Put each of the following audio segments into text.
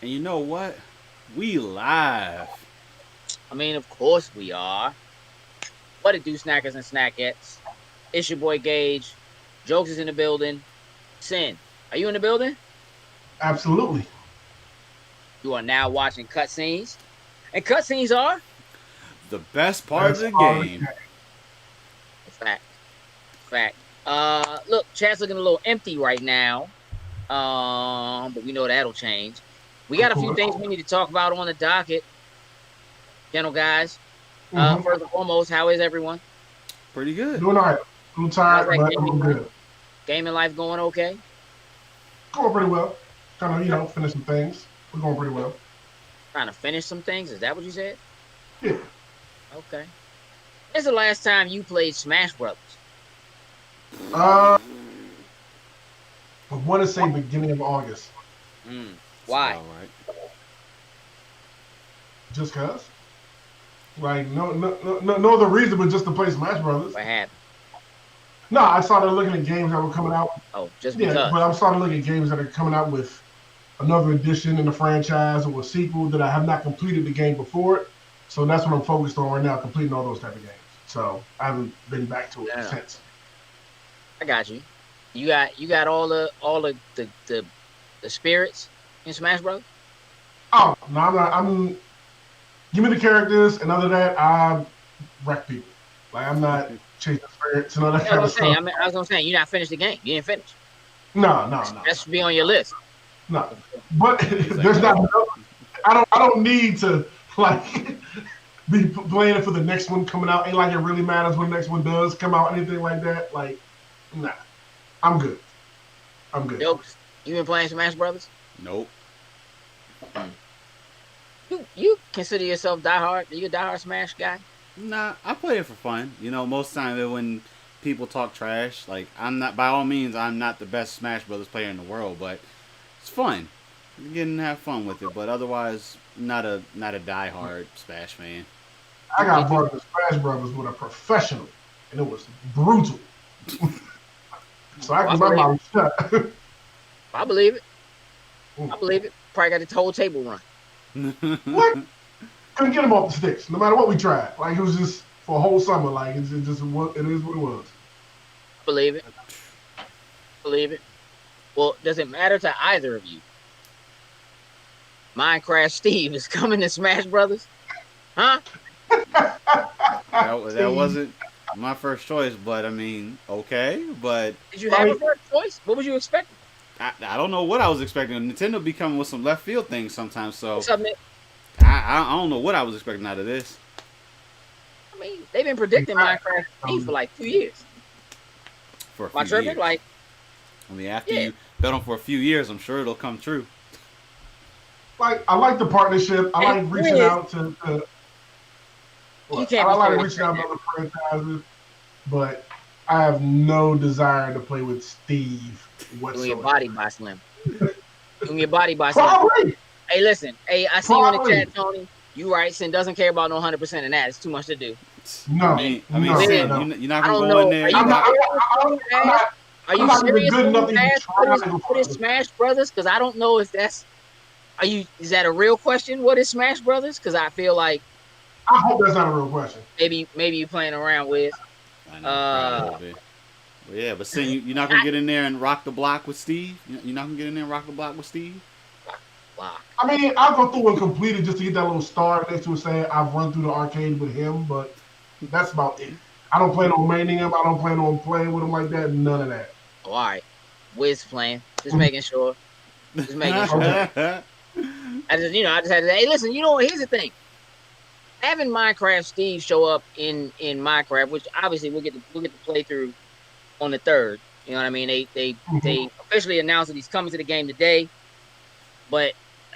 And you know what? We live. I mean, of course we are. What it do, snackers and snackettes? It's your boy Gage. Jokes is in the building. Sin, are you in the building? Absolutely. You are now watching cutscenes. And cutscenes are The best part of That's the part of the game. a fact. Fact. Look, chat's looking a little empty right now. But we know that'll change. We game, got of a few course. things we need to talk about on the docket, gentle guys. Mm-hmm. First and foremost, how is everyone? Pretty good. Doing all right. A little How's tired, that but I'm good. gaming life going okay? Going pretty well. Kind of, finish some things. We're going pretty well. Trying to finish some things. Is that what you said? Yeah. Okay. When's the last time you played Smash Brothers? Uh, I want to say beginning of August, It's Why? about right. just cause. Like no other reason but just to play Smash Brothers. What happened? No, I started looking at games that were coming out. Oh, just Yeah, because. but I'm starting to look at games that are coming out with another edition in the franchise or a sequel that I have not completed the game before it. So that's what I'm focused on right now, completing all those type of games. So I haven't been back to it No, no, since. I got you. You got all the spirits in Smash Bros. Oh no, I'm not. I'm give me the characters, and other than that, I wreck people. Like I'm not chasing spirits and all that Yeah, I kind of was gonna say. stuff. I was gonna say you not finished the game. You didn't finish. No. That should be on your list. No. But He's like, there's not nope. enough. I don't need to like be playing it for the next one coming out. Ain't like it really matters when the next one does come out, anything like that. Like, nah. I'm good. I'm good. Jokes. You been playing Smash Brothers? Nope. You consider yourself diehard? Are you a diehard Smash guy? Nah, I play it for fun. Most time when people talk trash, like I'm not. By all means, I'm not the best Smash Brothers player in the world, but it's fun. You get and have fun with it. But otherwise, not a diehard Smash fan. I got Did you? brought to Smash Brothers with a professional, and it was brutal. So I I keep my believe it. mouth shut. I believe it. I believe it. Probably got the whole table run. What? Couldn't get him off the sticks, no matter what we tried. Like it was just for a whole summer. Like it just what it is what it was. I believe it. Believe it. Well, does it matter to either of you? Minecraft Steve is coming to Smash Brothers? Huh? That See, wasn't my first choice, but I mean, okay. But Did you have a like first choice? What was you expecting? I don't know what I was expecting. Nintendo be coming with some left field things sometimes, so What's up, Nick? I don't know what I was expecting out of this I mean, they've been predicting Minecraft Steve for like 2 years. for a My few tripping? years. Like, I mean, after yeah. you bet on for a few years, I'm sure it'll come true. I like the partnership. I And like the thing reaching is, out to you what? can't I be like serious reaching right out now. to other franchises, but I have no desire to play with Steve Doing your whatsoever. body by Slim. Doing your body by Slim. Probably, Hey, listen. Hey, I see you in the probably. chat, Tony. You right. Sin doesn't care about no 100% of that. It's too much to do. No, And I mean, no, Sin, Liz, no. you're not I gonna don't go in know. there. Are you You're I'm not. not. serious I'm, moving I'm fast? not. Are I'm you not even serious good moving enough to even fast try to go what is further. Smash Brothers? Because I don't know if that's. Are you? Is that a real question? What is Smash Brothers? Because I feel like I hope that's not a real question. maybe you playing around with. I know, probably a little Uh, bit. But yeah, but Sin, you're not gonna get in there and rock the block with Steve. You're not gonna get in there and rock the block with Steve. block. I mean, I'll go through and complete it just to get that little star next to it saying I've run through the arcade with him, but that's about it. I don't plan on maining him. I don't plan on playing with him like that. None of that. Oh, all right. Wiz playing. Just making sure. Just making sure. Okay. I just had to. Hey, listen. Here's the thing. Having Minecraft Steve show up in Minecraft, which obviously we'll get to play through on the third. You know what I mean? Mhm. They officially announced that he's coming to the game today, but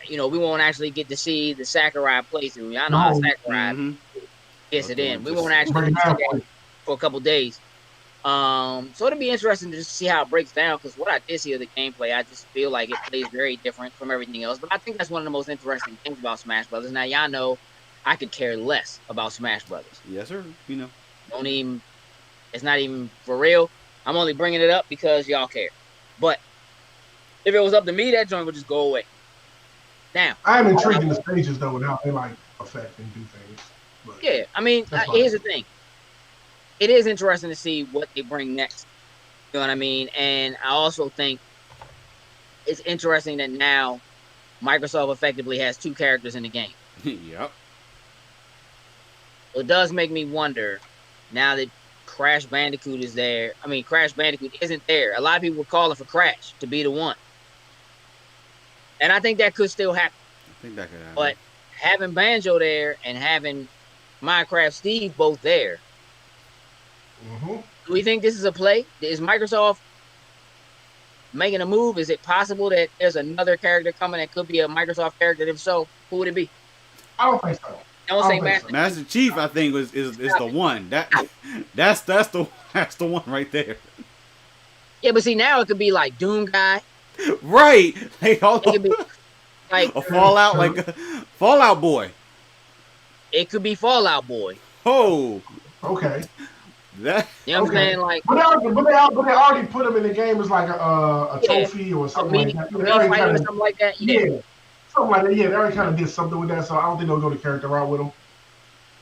we won't actually get to see the Sakurai playthrough. Y'all know how No, Sakurai Mm-hmm. gets They'll it do in. it We won't just actually break get it to see down for that you. for a couple days. So it'll be interesting to just see how it breaks down because what I did see of the gameplay, I just feel like it plays very different from everything else. But I think that's one of the most interesting things about Smash Brothers. Now y'all know I could care less about Smash Brothers. yes, sir. Don't even. It's not even for real. I'm only bringing it up because y'all care. But if it was up to me, that joint would just go away. Now, I am intrigued in the stages though and how they like affect and do things. But yeah, I mean, that's fine. here's the thing. It is interesting to see what they bring next. You know what I mean? And I also think it's interesting that now Microsoft effectively has 2 characters in the game. Yep. So it does make me wonder now that Crash Bandicoot is there. I mean, Crash Bandicoot isn't there. A lot of people were calling for Crash to be the one. And I think that could still happen. I think that could happen. But having Banjo there and having Minecraft Steve both there, do we think this is a play? Is Microsoft making a move? Is it possible that there's another character coming that could be a Microsoft character? If so, who would it be? I don't think so. Don't say Master. Master Chief, I think is the one. That's the one right there. Yeah, but see now it could be like Doom Guy. Right. It could be like a Fallout, like a Fallout Boy. It could be Fallout Boy. Oh. Okay. That. You know what I'm saying? Like, but they already put him in the game as like a trophy or something like that. Something like that. Yeah. Something like that. Yeah, they already kind of did something with that, so I don't think they'll go the character route with him.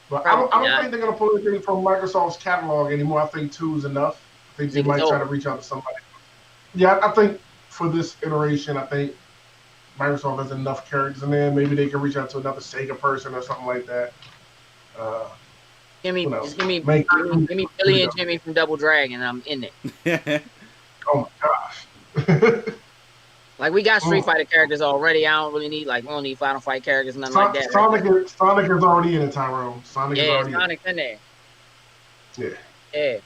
But I don't think they're gonna pull anything from Microsoft's catalog anymore. I think 2 is enough. I think they might try to reach out to somebody. Yeah, I think for this iteration, I think Microsoft has enough characters in there. Maybe they can reach out to another Sega person or something like that. Give me Billy and Jimmy from Double Dragon. I'm in there. Oh my gosh. Like, we got Street Fighter characters already. I don't really need, we don't need Final Fight characters, nothing like that. Sonic is already in it, Tyrone. Sonic's in there. Yeah.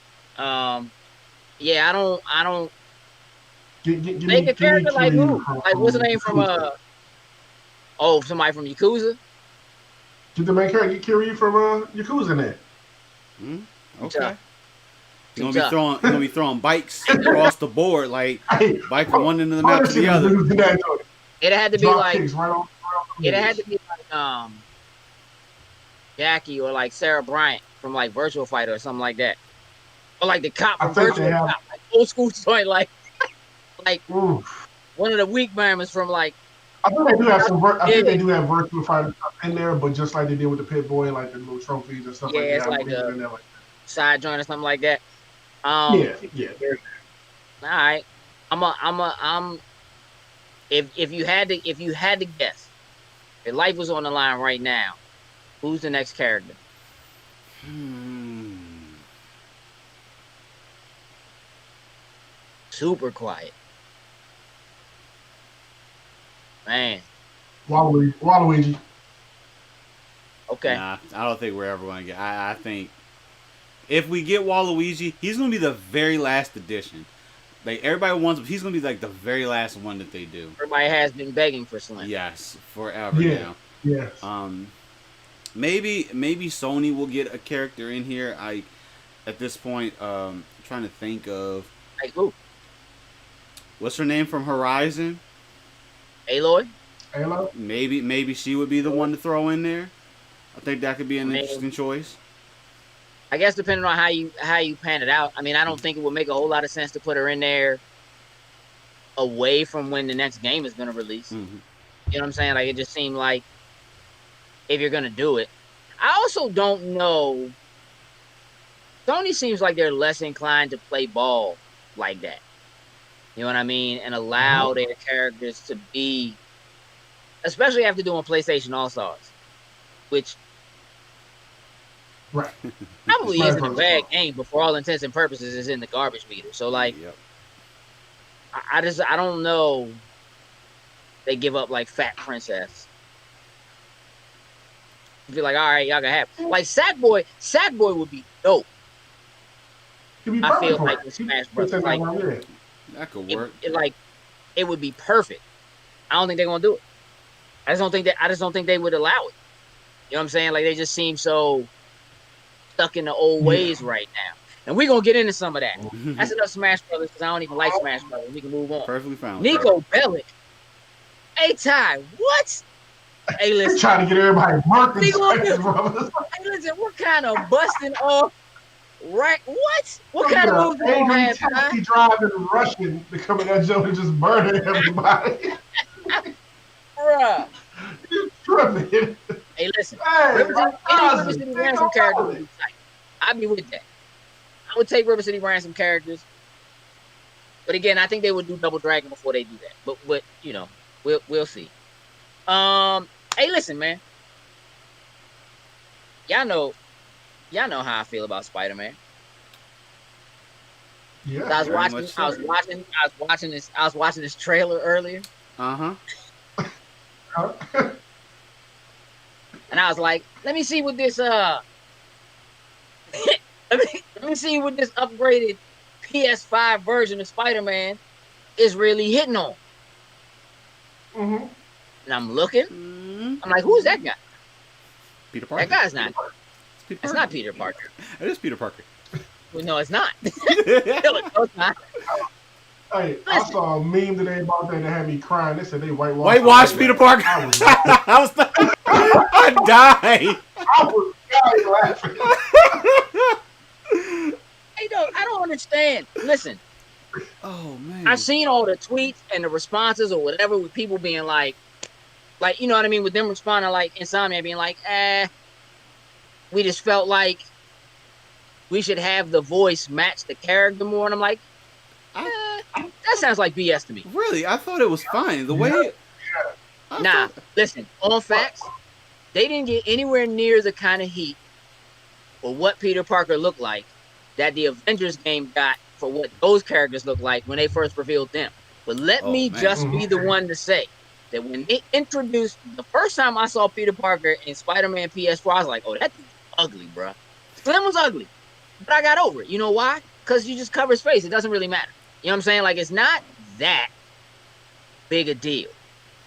Yeah. I don't. Make a character like who? Like, what's the name from somebody from Yakuza? Get the main character, get Kiryu from Yakuza in there. Okay. You're gonna be throwing bikes across the board, like bike from one end of the map to the other. It had to be like Jackie or like Sarah Bryant from like Virtual Fighter or something like that, or like the cop from Virtual Fighter, like old school joint, like one of the weak members from like. I think they do have some. I think they do have Virtual Fighter in there, but just like they did with the Pit Boy, like the little trophies and stuff like that. Yeah, it's like a side joint or something like that. Yeah. All right. If you had to guess, if life was on the line right now, who's the next character? Super quiet. Man. Waluigi. Okay. Nah, I don't think we're ever going to get. I think if we get Waluigi, he's going to be the very last edition. Like, everybody wants him. He's going to be like the very last one that they do. Everybody has been begging for Slim. Yes, forever now. Yes. Maybe Sony will get a character in here. At this point, trying to think of. Like who? What's her name from Horizon? Aloy? Maybe she would be the one to throw in there. I think that could be an interesting choice. I guess depending on how you pan it out. I mean, I don't think it would make a whole lot of sense to put her in there away from when the next game is going to release. Mm-hmm. You know what I'm saying? Like, it just seemed like if you're going to do it. I also don't know. Sony seems like they're less inclined to play ball like that. You know what I mean? And allow their characters to be, especially after doing PlayStation All-Stars, which probably isn't a bad game, but for all intents and purposes is in the garbage meter. So, like, I don't know. They give up, like, Fat Princess. Be like, all right, y'all can have it. Like, Sackboy would be dope. I feel like in Smash Brothers. Like, that could work. It would be perfect. I don't think they're gonna do it. I just don't think they would allow it. You know what I'm saying? Like, they just seem so stuck in the old ways right now. And we're gonna get into some of that. That's enough Smash Brothers because I don't even like Smash Brothers. We can move on. Perfectly fine. Nico Bellic. Hey Ty, what? Hey, listen. Trying to get everybody marked. Hey, listen, what kind of busting off? Right? What kind of moves do you have, Ty? Driving and rushing to come in that joke and just burning everybody. Bruh. tripping. Hey, listen, Hey, River City, my any River cousin. City Ain't Ransom no character would knowledge. be tight. I'd be with that. I would take River City Ransom characters, but again, I think they would do Double Dragon before they do that. But you know, we'll see. Hey, listen, man, y'all know y'all know how I feel about Spider Man. Yeah. I was Very watching, much I so. was watching, I was watching this, I was watching this trailer earlier, Uh Huh? and I was like, let me see what this let me see what this upgraded PS5 version of Spider Man is really hitting on. hmm And I'm looking, huh. I'm like, who's that guy? Peter That Parker. guy's not. It's Peter That's Parker. not Peter Parker. It is Peter Parker. Well, no, it's not. No, it's not. Hey, I Listen. saw a meme today about that had me crying. They said they whitewashed. Whitewash Peter Parker. I was, I died. I was dying laughing. I don't understand. Listen, Oh man. I've seen all the tweets and the responses or whatever with people being like, you know what I mean, with them responding like Insomnia being like, we just felt like we should have the voice match the character more. And I'm like, that sounds like BS to me. Really, I thought it was fine. The way. I Nah, thought- listen, on facts, they didn't get anywhere near the kind of heat for what Peter Parker looked like that the Avengers game got for what those characters looked like when they first revealed them. But let Oh, me man. just be the one to say that when they introduced the first time I saw Peter Parker in Spider-Man PS4, I was like, oh, that dude's ugly, bro. Slim was ugly, but I got over it. You know why? Because you just cover his face. It doesn't really matter. You know what I'm saying? Like, it's not that big a deal,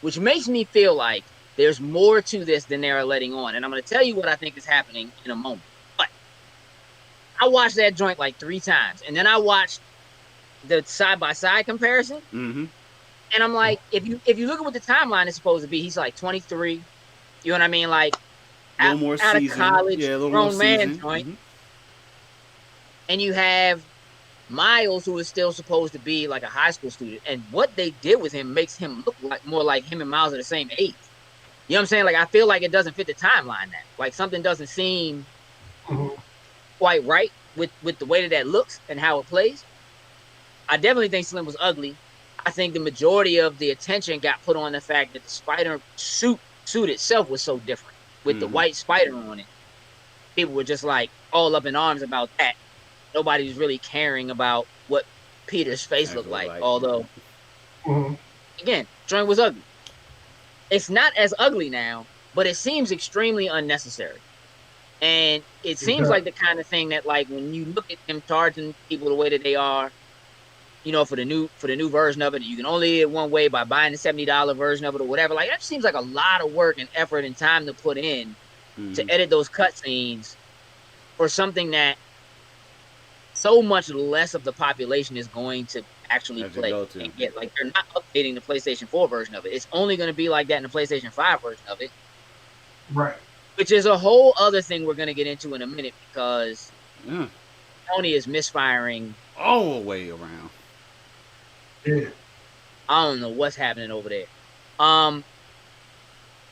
which makes me feel like there's more to this than they are letting on. And I'm going to tell you what I think is happening in a moment. But I watched that joint like 3 times, and then I watched the side-by-side comparison, Mm-hmm. and I'm like, if you look at what the timeline is supposed to be, he's like 23. You know what I mean? Like, A little more out of seasoned. college, Yeah, a little more grown man seasoned. joint. Mhm. And you have Miles, who is still supposed to be like a high school student, and what they did with him makes him look like more like him and Miles are the same age. You know what I'm saying? Like, I feel like it doesn't fit the timeline now. Like, something doesn't seem Mhm. quite right with the way that looks and how it plays. I definitely think Slim was ugly. I think the majority of the attention got put on the fact that the spider suit itself was so different with the Mhm. white spider on it. People were just like all up in arms about that. Nobody was really caring about what Peter's face looked like. Although, Mhm. again, joint was ugly. It's not as ugly now, but it seems extremely unnecessary. And it seems does. like the kind of thing that, like, when you look at them charging people the way that they are, you know, for the new version of it, you can only get it one way by buying the $70 version of it or whatever. Like, that seems like a lot of work and effort and time to put in Mhm. to edit those cutscenes for something that so much less of the population is going to actually Have to play go to. and get. Like, they're not updating the PlayStation 4 version of it. It's only going to be like that in the PlayStation 5 version of it, Right. which is a whole other thing we're going to get into in a minute because Yeah. Sony is misfiring. All the way around. Yeah. I don't know what's happening over there.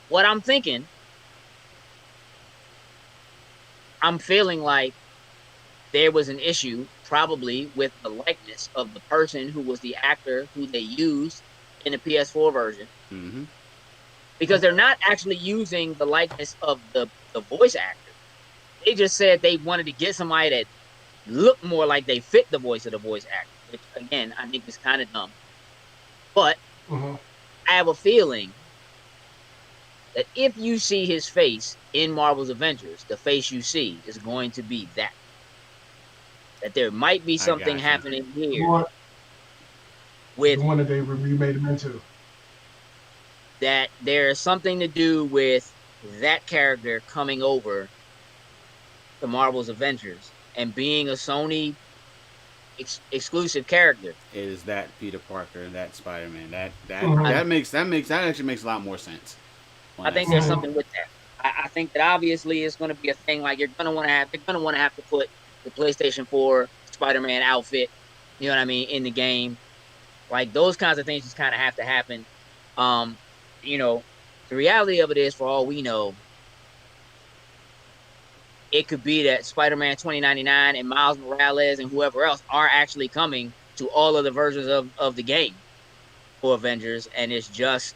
What I'm thinking, I'm feeling like there was an issue probably with the likeness of the person who was the actor who they used in the PS4 version, Mm-hmm. because they're not actually using the likeness of the voice actor. They just said they wanted to get somebody that looked more like they fit the voice of the voice actor, which, again, I think is kind of dumb. But Mhm. I have a feeling that if you see his face in Marvel's Avengers, the face you see is going to be that. That there might be something gotcha. happening The here one, with the one that they remade him into. that there is something to do with that character coming over to Marvel's Avengers and being a Sony exclusive character. It is that Peter Parker, that Spider-Man. That Mhm. that actually makes a lot more sense. I think there's something with that. I think that obviously it's going to be a thing. Like, they're going to want to have to put the PlayStation 4 Spider-Man outfit, you know what I mean, in the game. Like, those kinds of things just kind of have to happen. You know, The reality of it is, for all we know, it could be that Spider-Man 2099 and Miles Morales and whoever else are actually coming to all of the versions of the game for Avengers, and it's just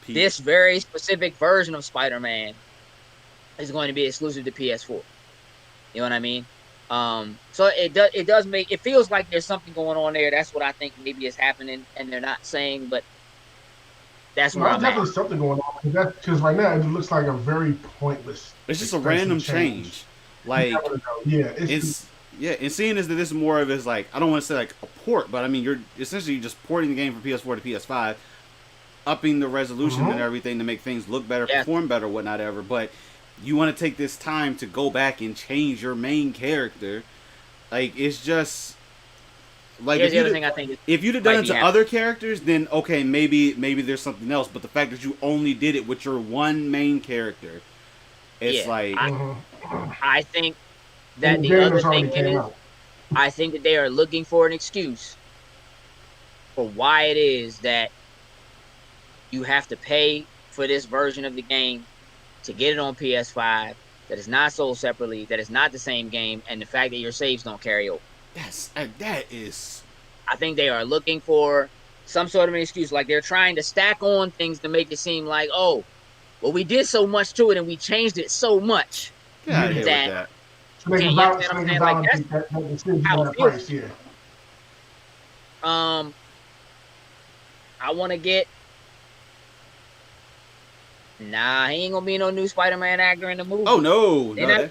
this very specific version of Spider-Man is going to be exclusive to PS4. You know what I mean? So it does make it feels like there's something going on there. That's what I think maybe is happening, and they're not saying, but that's where There's I'm definitely at. something going on because right now it looks like a very pointless. It's just a expensive random change. Like yeah, it's and seeing as that this is more of as like I don't want to say like a port, but I mean you're essentially just porting the game from PS4 to PS5, upping the resolution and everything to make things look better, perform better, whatnot ever. But you want to take this time to go back and change your main character. Like it's just like Here's the other thing I think if you'd have done it to other characters, then okay, maybe there's something else. But the fact that you only did it with your one main character, it's like I think that the other thing is I think that they are looking for an excuse for why it is that you have to pay for this version of the game to get it on PS5 that is not sold separately, that is not the same game, and the fact that your saves don't carry over. That is. I think they are looking for some sort of an excuse, like they're trying to stack on things to make it seem like, oh, well, we did so much to it and we changed it so much that. I want to get. Nah, he ain't gonna be no new Spider-Man actor in the movie. Oh no, they're not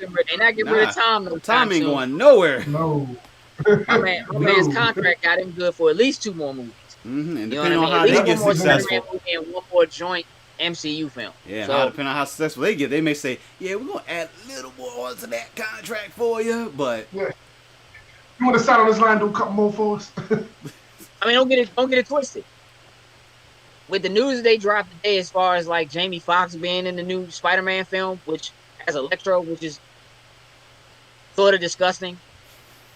getting rid of Tom. No Tom ain't going nowhere. No. My man's contract got him good for at least 2 more movies. Mm-hmm. And you know what I mean? how they get successful, and 1 more joint MCU film. Yeah, so, depending on how successful they get, they may say, "Yeah, we're gonna add a little more onto that contract for you." But you want to sign on this line, do a couple more for us. I mean, don't get it twisted. With the news they dropped today, as far as like Jamie Foxx being in the new Spider-Man film, which has Electro, which is sort of disgusting.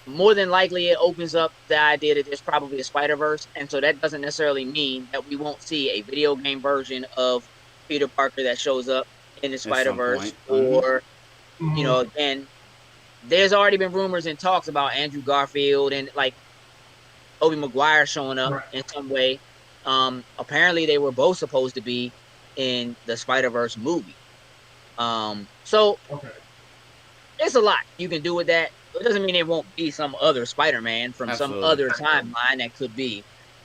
More than likely, it opens up the idea that there's probably a Spider-Verse, and so that doesn't necessarily mean that we won't see a video game version of Peter Parker that shows up in the Spider-Verse, or you know, again, there's already been rumors and talks about Andrew Garfield and like Tobey Maguire showing up in some way. Apparently, they were both supposed to be in the Spider-Verse movie. So it's a lot you can do with that. It doesn't mean it won't be some other Spider-Man from some other timeline that could be.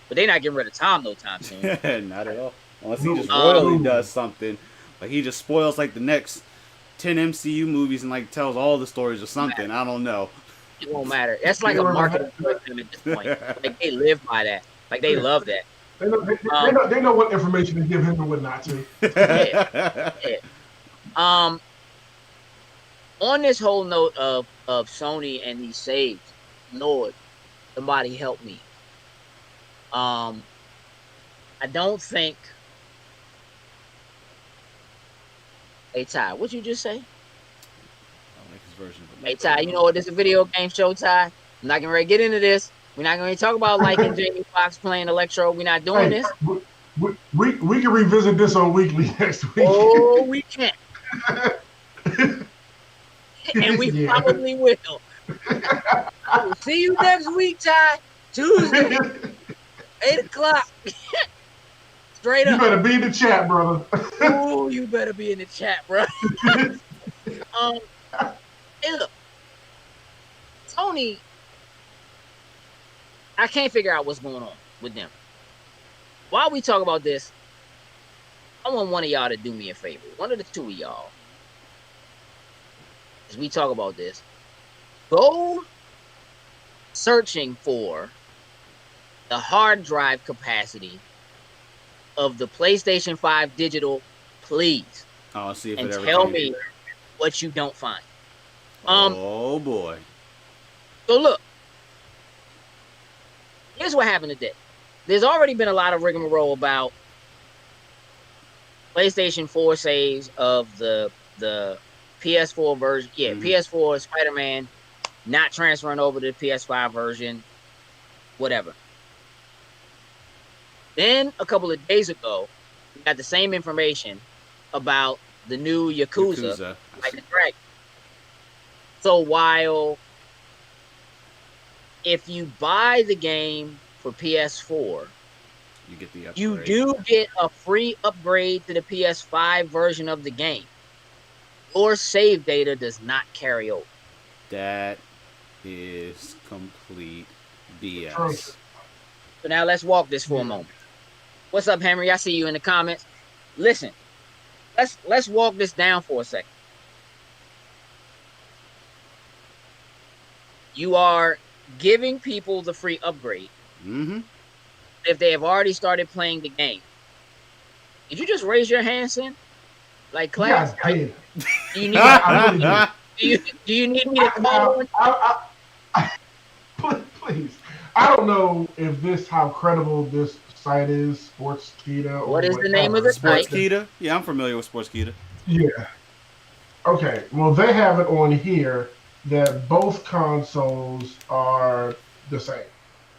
But they're not getting rid of Tom no time soon. Not at all. Unless he just royally does something. Like he just spoils like the next 10 MCU movies and like tells all the stories or something. I don't know. It won't matter. That's like a marketing for them at this point. Like they live by that. Like they love that. They know what information to give him and what not to. On this whole note of Sony and these saves, Lord, somebody help me. I don't think. Hey Ty, what'd you just say? Hey Ty, you know what? This is a video game show, Ty. I'm not gonna get into this. We're not going to talk about liking Jamie Foxx playing Electro. We're not doing this. We can revisit this on Weekly next week. Oh, we can. And we probably will. I will see you next week, Ty. Tuesday, 8:00. Straight up. You better be in the chat, brother. Oh, you better be in the chat, bro. Hey, look. Sony, I can't figure out what's going on with them. While we talk about this, I want one of y'all to do me a favor. One of the two of y'all. As we talk about this, go searching for the hard drive capacity of the PlayStation 5 digital, please. I'll see if and it ever tell me what you don't find. Oh boy. So look, here's what happened today. There's already been a lot of rigmarole about PlayStation 4 saves of the PS4 version. Yeah, PS4 Spider-Man not transferring over to the PS5 version, whatever. Then a couple of days ago, We got the same information about the new Yakuza. Like the Dragon. So while if you buy the game for PS4, you get the upgrade. You do get a free upgrade to the PS5 version of the game. Your save data does not carry over. That is complete BS. So now let's walk this for a moment. What's up, Henry? I see you in the comments. Listen, let's walk this down for a second. You are giving people the free upgrade if they have already started playing the game. Did you just raise your hand, Sin? Like class? Yeah, I did. Do you need, I really did. do you need me to call on? Please. I don't know if how credible this site is, Sportskeeda. What is the name of the site? Sportskeeda? Yeah, I'm familiar with Sportskeeda. Yeah. Okay. Well, they have it on here that both consoles are the same.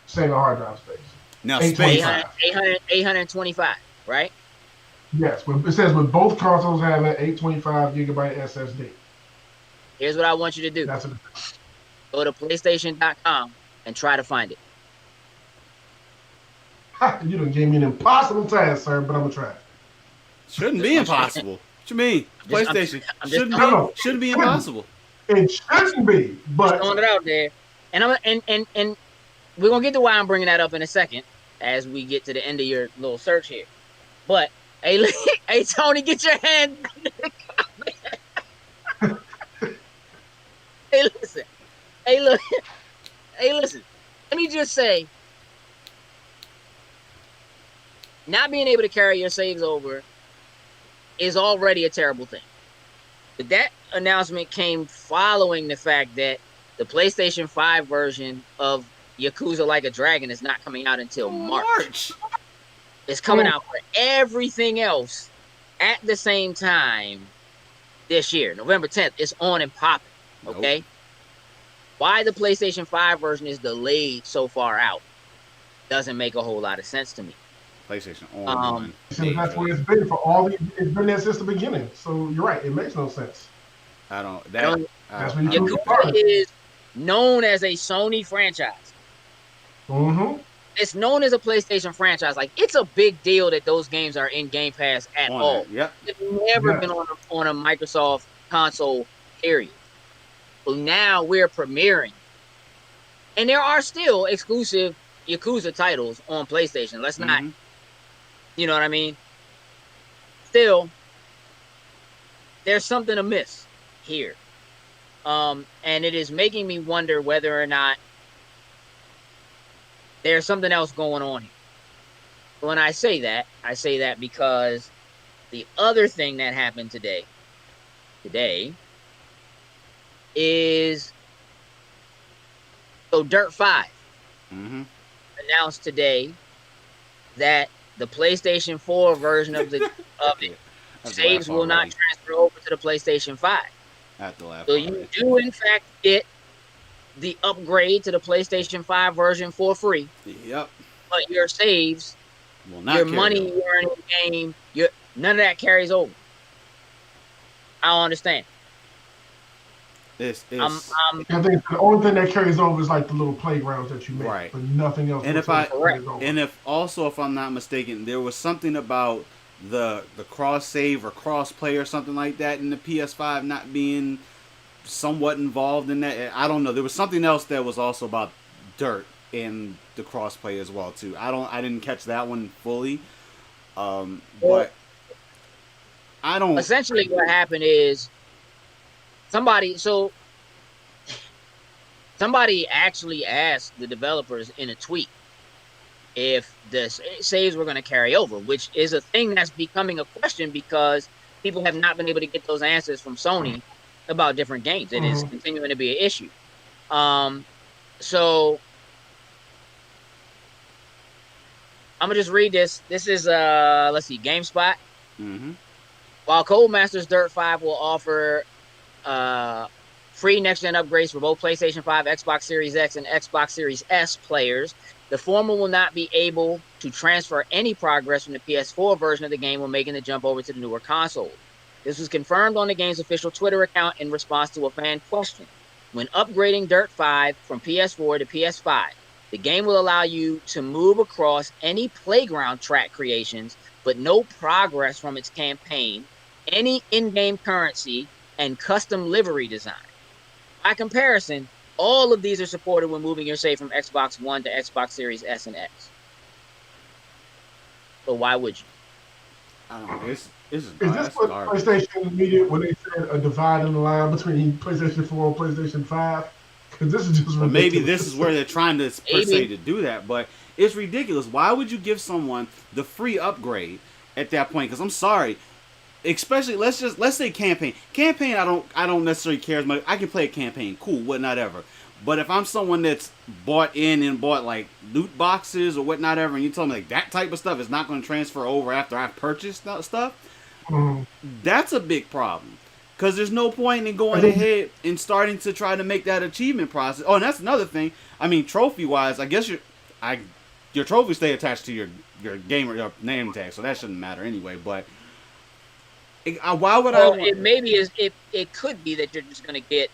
Same hard drive space. Now, 825, right? Yes, but it says with both consoles having 825 gigabyte SSD. Here's what I want you to do. Go to PlayStation.com and try to find it. You done gave me an impossible task, sir, but I'm gonna try. Shouldn't be impossible. What you mean? PlayStation shouldn't be impossible. It shouldn't be, but just throwing it out there. And and we're gonna get to why I'm bringing that up in a second as we get to the end of your little search here. But hey, Tony, get your hand. Hey, listen. Hey, look. Hey, listen. Let me just say, not being able to carry your saves over is already a terrible thing. But that announcement came following the fact that the PlayStation 5 version of Yakuza Like a Dragon is not coming out until March. It's coming out for everything else at the same time this year. November 10th, it's on and popping. Okay? Nope. Why the PlayStation 5 version is delayed so far out doesn't make a whole lot of sense to me. PlayStation on. That's where it's been for all the. It's been there since the beginning. So you're right. It makes no sense. Yakuza is known as a Sony franchise. Mm-hmm. It's known as a PlayStation franchise. Like, it's a big deal that those games are in Game Pass at all. Yep. It's never been on a Microsoft console, period. So now we're premiering. And there are still exclusive Yakuza titles on PlayStation. Let's not, you know what I mean? Still, there's something amiss here. And it is making me wonder whether or not there's something else going on here. When I say that because the other thing that happened today is so Dirt 5 announced today that the PlayStation 4 version of it saves will not transfer over to the PlayStation 5. So you do in fact get the upgrade to the PlayStation 5 version for free. Yep. But your saves, will not your money you earn in the game, none of that carries over. I don't understand. I think the only thing that carries over is like the little playgrounds that you make, but nothing else. And if I'm not mistaken, there was something about the cross save or cross play or something like that in the PS5 not being somewhat involved in that. I don't know. There was something else that was also about Dirt and the cross play as well too. I didn't catch that one fully. But I don't. Essentially, what happened is somebody actually asked the developers in a tweet if the saves were going to carry over, which is a thing that's becoming a question because people have not been able to get those answers from Sony about different games. It is continuing to be an issue. So I'm gonna just read this. This is let's see, GameSpot. While Codemasters Dirt 5 will offer free next-gen upgrades for both PlayStation 5, Xbox Series X, and Xbox Series S players, The former will not be able to transfer any progress from the PS4 version of the game when making the jump over to the newer console. This was confirmed on the game's official Twitter account in response to a fan question. When upgrading Dirt 5 from PS4 to PS5, the game will allow you to move across any playground track creations, but no progress from its campaign, any in-game currency, and custom livery design. By comparison, all of these are supported when moving your save from Xbox One to Xbox Series S and X. So why would you? I don't know. It's Is this what garbage. PlayStation needed when they said a divide in the line between PlayStation 4 and PlayStation 5? Because this is just ridiculous. Maybe this is where they're trying to per se to do that, but it's ridiculous. Why would you give someone the free upgrade at that point? Because I'm sorry, especially let's say campaign. Campaign, I don't necessarily care as much. I can play a campaign, cool, whatnot ever. But if I'm someone that's bought like loot boxes or whatnot ever, and you tell me like that type of stuff is not going to transfer over after I've purchased stuff, that's a big problem. Because there's no point in going ahead and starting to try to make that achievement process. Oh, and that's another thing. I mean, trophy-wise, I guess your trophies stay attached to your gamer your name tag, so that shouldn't matter anyway. But why would I? It could be that you're just going to get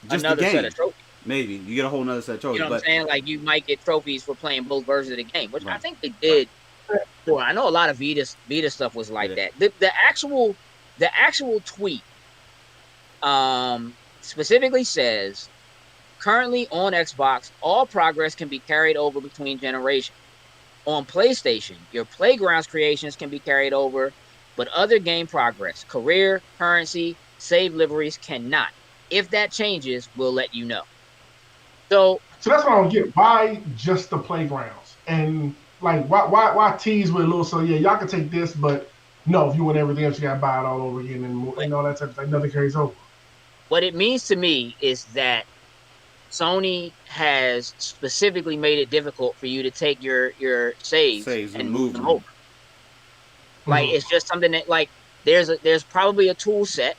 just another set of trophies. Maybe you get a whole nother set of trophies. You know what I'm saying? Like you might get trophies for playing both versions of the game, which I think they did. Well, I know a lot of Vita stuff was like that. The actual tweet specifically says, currently on Xbox, all progress can be carried over between generations. On PlayStation, your Playgrounds creations can be carried over, but other game progress, career, currency, save liveries cannot. If that changes, we'll let you know. So that's what I don't get. Why just the Playgrounds? And like why tease with a little, so yeah, y'all can take this, but no, if you want everything else, you gotta buy it all over again and all that type of thing. Nothing carries over. What it means to me is that Sony has specifically made it difficult for you to take your saves and move them over. Like it's just something that like there's probably a tool set,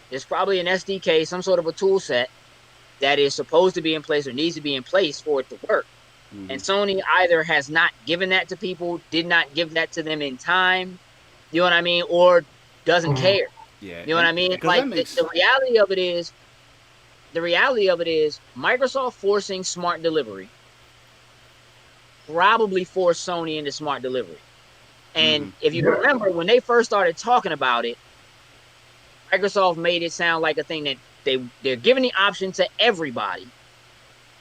there's probably an SDK, some sort of a tool set that is supposed to be in place or needs to be in place for it to work. And Sony either has not given that to people, did not give that to them in time, you know what I mean, or doesn't care. Yeah. You know what I mean? Like the reality of it is Microsoft forcing smart delivery probably forced Sony into smart delivery. And if you remember when they first started talking about it, Microsoft made it sound like a thing that they're giving the option to everybody.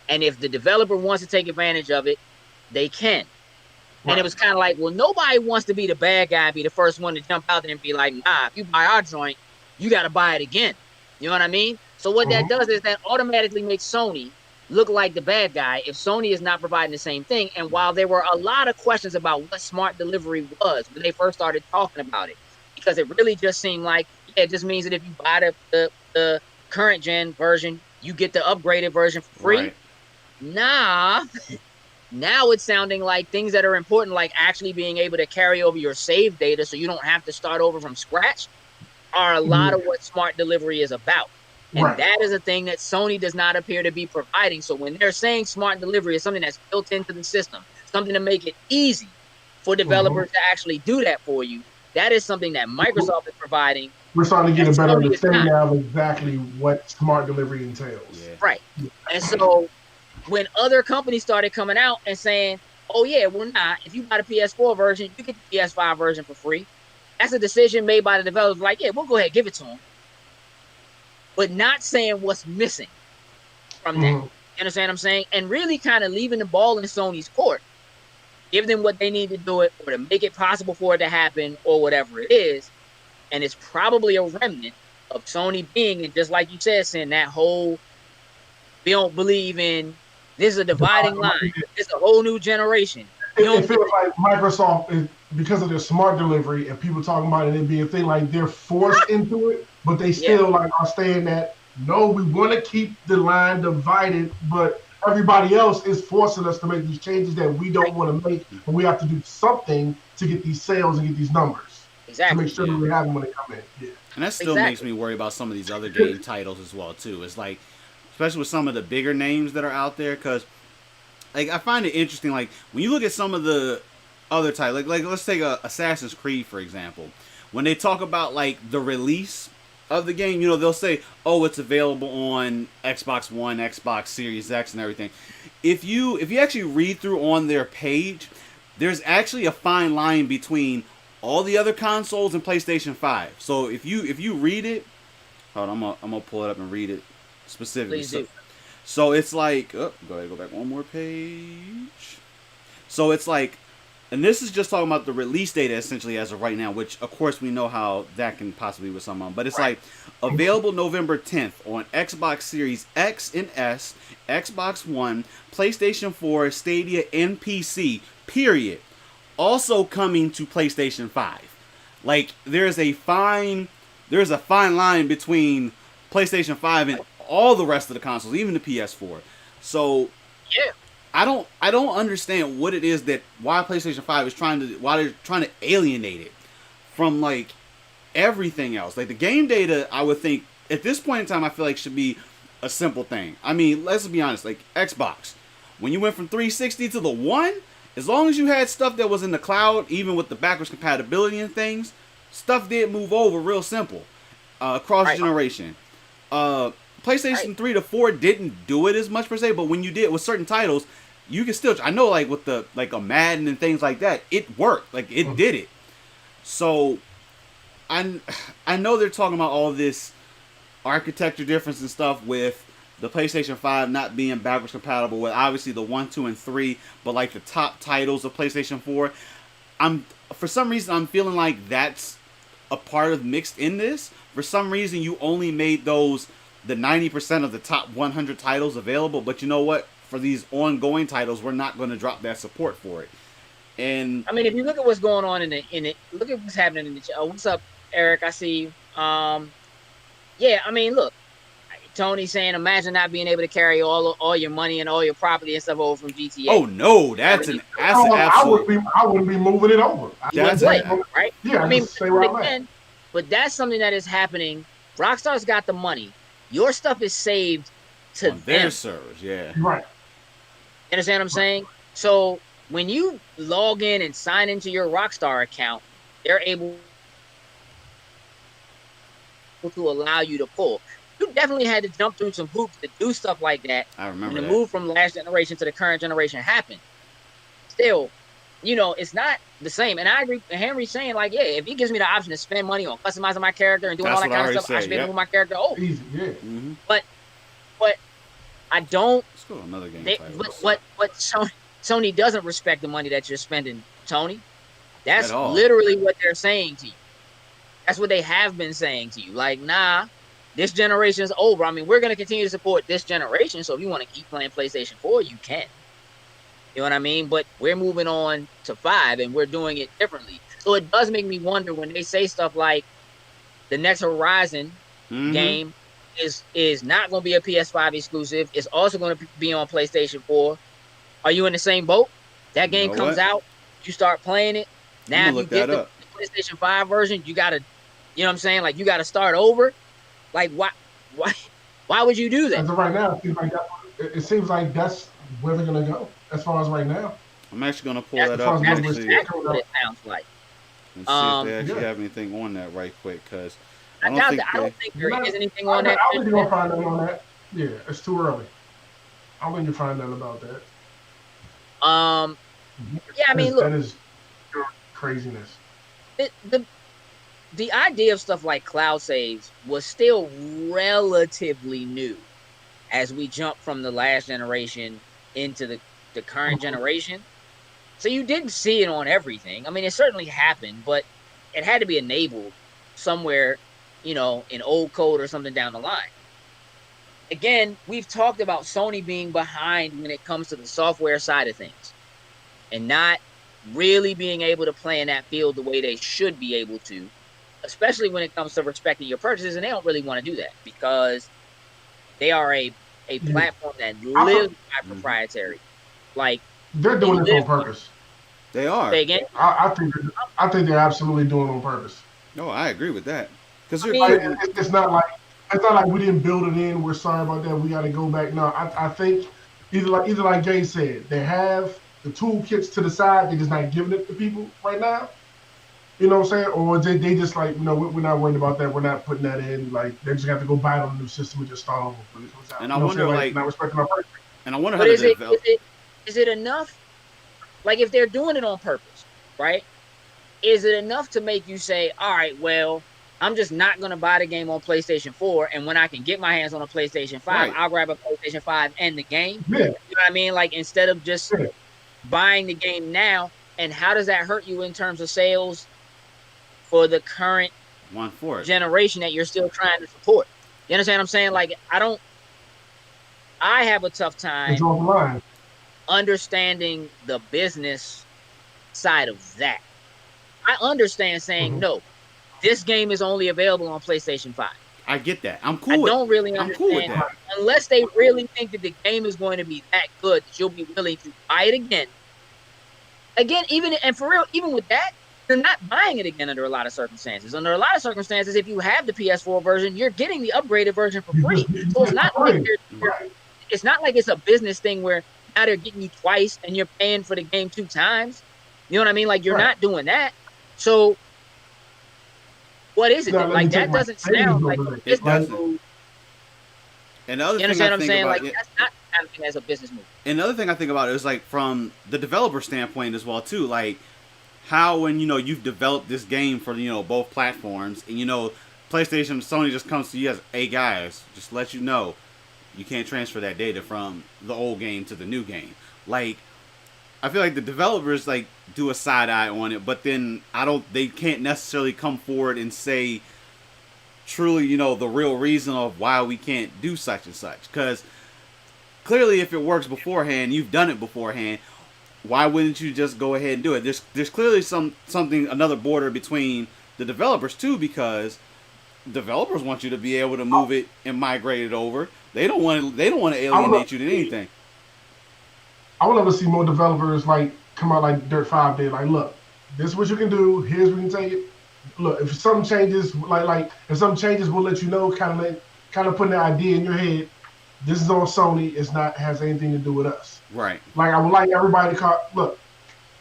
And if the developer wants to take advantage of it, they can. And it was kind of like, well, nobody wants to be the bad guy, be the first one to jump out there and be like, nah, if you buy our joint, you got to buy it again. You know what I mean? So what that does is that automatically makes Sony look like the bad guy if Sony is not providing the same thing. And while there were a lot of questions about what smart delivery was when they first started talking about it, because it really just seemed like, yeah, it just means that if you buy the current gen version, you get the upgraded version for free. Right. Nah. Now it's sounding like things that are important, like actually being able to carry over your save data so you don't have to start over from scratch, are a lot of what smart delivery is about. And that is a thing that Sony does not appear to be providing. So when they're saying smart delivery is something that's built into the system, something to make it easy for developers to actually do that for you, that is something that Microsoft is providing. We're starting to get a better understanding now of exactly what smart delivery entails. Yeah. Right. And so when other companies started coming out and saying, oh, yeah, well, nah, if you buy the PS4 version, you get the PS5 version for free. That's a decision made by the developers. Like, yeah, we'll go ahead and give it to them. But not saying what's missing from that. You understand what I'm saying? And really kind of leaving the ball in Sony's court. Give them what they need to do it or to make it possible for it to happen or whatever it is. And it's probably a remnant of Sony being, and just like you said, saying that whole, we don't believe in, this is a dividing line. It's a whole new generation. It feels like Microsoft is, because of their smart delivery and people talking about it being a thing, like they're forced into it, but they still like are saying that, no, we want to keep the line divided, but everybody else is forcing us to make these changes that we don't want to make, and we have to do something to get these sales and get these numbers. Exactly. To make sure that we have them when they come in. Yeah. And that still makes me worry about some of these other game titles as well, too. It's like, especially with some of the bigger names that are out there, because like I find it interesting. Like when you look at some of the other titles, like let's take Assassin's Creed for example. When they talk about like the release of the game, you know, they'll say, "Oh, it's available on Xbox One, Xbox Series X, and everything." If you actually read through on their page, there's actually a fine line between all the other consoles and PlayStation 5. So if you read it, hold on, I'm gonna pull it up and read it specifically. Please do. So it's like, oh, go ahead, go back one more page. So it's like, and this is just talking about the release date essentially as of right now, which of course we know how that can possibly be with someone. But it's like available November 10th on Xbox Series X and S, Xbox One, PlayStation 4, Stadia, and PC. Period. Also coming to PlayStation 5. Like there's a fine line between PlayStation 5 and all the rest of the consoles, even the PS4. So Yeah. I don't understand what it is that why PlayStation 5 is why they're trying to alienate it from like everything else. Like the game data, I would think at this point in time I feel like should be a simple thing. I mean, let's be honest, like Xbox, when you went from 360 to the One, as long as you had stuff that was in the cloud, even with the backwards compatibility and things, stuff did move over real simple across generation. PlayStation 3 to 4 didn't do it as much per se, but when you did with certain titles, you can still. I know, like with the like a Madden and things like that, it worked. Like it did it. So, I know they're talking about all this architecture difference and stuff with the PlayStation 5 not being backwards compatible with obviously the 1, 2, and 3, but like the top titles of PlayStation 4. For some reason I'm feeling like that's a part of mixed in this. For some reason you only made those the 90% of the top 100 titles available, but you know what? For these ongoing titles, we're not going to drop that support for it. And I mean, if you look at what's going on in it, look at what's happening in the chat. What's up, Eric? I see you. Yeah, I mean, look, Tony saying, imagine not being able to carry all your money and all your property and stuff over from GTA. Oh no, that's an absolute. I wouldn't be moving it over. That's right. Yeah, I mean, stay where I'm at. but that's something that is happening. Rockstar's got the money. Your stuff is saved to on their servers, yeah. Right. You understand what I'm saying? So when you log in and sign into your Rockstar account, they're able to allow you to pull. You definitely had to jump through some hoops to do stuff like that. I remember when the that. move from last generation to the current generation happened. Still, you know, it's not the same. And I agree with Henry saying, like, yeah, if he gives me the option to spend money on customizing my character and doing That's all that what I kind of stuff, already I should be said, able to move my character over. Easy, yeah. Mm-hmm. But I don't. Let's go to another game. But what Sony doesn't respect the money that you're spending, Tony. That's At all. literally what they're saying to you. That's what they have been saying to you. Like, nah, this generation is over. I mean, we're going to continue to support this generation. So if you want to keep playing PlayStation 4, you can. You know what I mean? But we're moving on to 5 and we're doing it differently. So it does make me wonder when they say stuff like the next Horizon game is not going to be a PS5 exclusive. It's also going to be on PlayStation 4. Are you in the same boat? That game comes out, you start playing it. Now if you get the PlayStation 5 version, you got to, you know what I'm saying? Like you got to start over. Like why would you do that? As of right now, it seems like that's where they're going to go as far as right now. I'm actually going to pull that up. That's and see, exactly what it sounds like. and see if they actually have anything on that right quick, because I don't think there is anything on that. I don't think you're going to find nothing on that. Yeah, it's too early. I don't think you'll find nothing about that. Yeah, I mean, look. That is craziness. The idea of stuff like cloud saves was still relatively new as we jump from the last generation into the current generation. So you didn't see it on everything. I mean, it certainly happened, but it had to be enabled somewhere, you know, in old code or something down the line. Again, we've talked about Sony being behind when it comes to the software side of things and not really being able to play in that field the way they should be able to, especially when it comes to respecting your purchases. And they don't really want to do that because they are a platform that lives by proprietary. Like they're doing it on purpose. They are. Say again? I think they're absolutely doing it on purpose. No, I agree with that. Because it's not like we didn't build it in. We're sorry about that. We got to go back. No, I think either like Jay said, they have the toolkits to the side, they're just not giving it to people right now. You know what I'm saying? Or they just like, we're not worried about that. We're not putting that in. Like, they just have to go buy it on the new system and just start over when it comes out. And I wonder, not respecting our price. and I wonder But how is it enough? Like, if they're doing it on purpose, right? Is it enough to make you say, all right, well, I'm just not going to buy the game on PlayStation 4, and when I can get my hands on a PlayStation 5, Right. I'll grab a PlayStation 5 and the game? Yeah. You know what I mean? Like, instead of just Yeah. buying the game now, and how does that hurt you in terms of sales for the current one for it. generation that you're still trying to support? You understand what I'm saying? Like, I have a tough time Draw the line. understanding the business side of that. I understand saying, no, this game is only available on PlayStation 5. I get that. I'm cool. I with don't really I'm cool with understand that. unless they really think that the game is going to be that good that you'll be willing to buy it again. And for real, even with that, you're not buying it again under a lot of circumstances. Under a lot of circumstances, if you have the PS4 version, you're getting the upgraded version for free. So it's not like it's not like it's a business thing where now they're getting you twice and you're paying for the game 2 times. You know what I mean? Like, you're not doing that. So what is it? Like, that doesn't sound like a business move. And the other You thing understand I what I'm think saying? about Like, that's not the kind of thing that's a business move. And the other thing I think about is like from the developer standpoint as well too. Like how when you've developed this game for both platforms, and PlayStation and Sony just comes to you as, hey guys, just let you know you can't transfer that data from the old game to the new game. Like I feel like the developers like do a side eye on it, but then they can't necessarily come forward and say truly, the real reason of why we can't do such and such. Because clearly, if it works beforehand, you've done it beforehand. Why wouldn't you just go ahead and do it? There's clearly another border between the developers too, because developers want you to be able to move it and migrate it over. They don't want to alienate you to anything. I would love to see more developers like come out like Dirt 5 did. Like, look, this is what you can do. Here's where you can take it. Look, if something changes, if something changes, we'll let you know. Kind of putting the idea in your head. This is on Sony. It's not has anything to do with us. Right. Like, I would like everybody to look.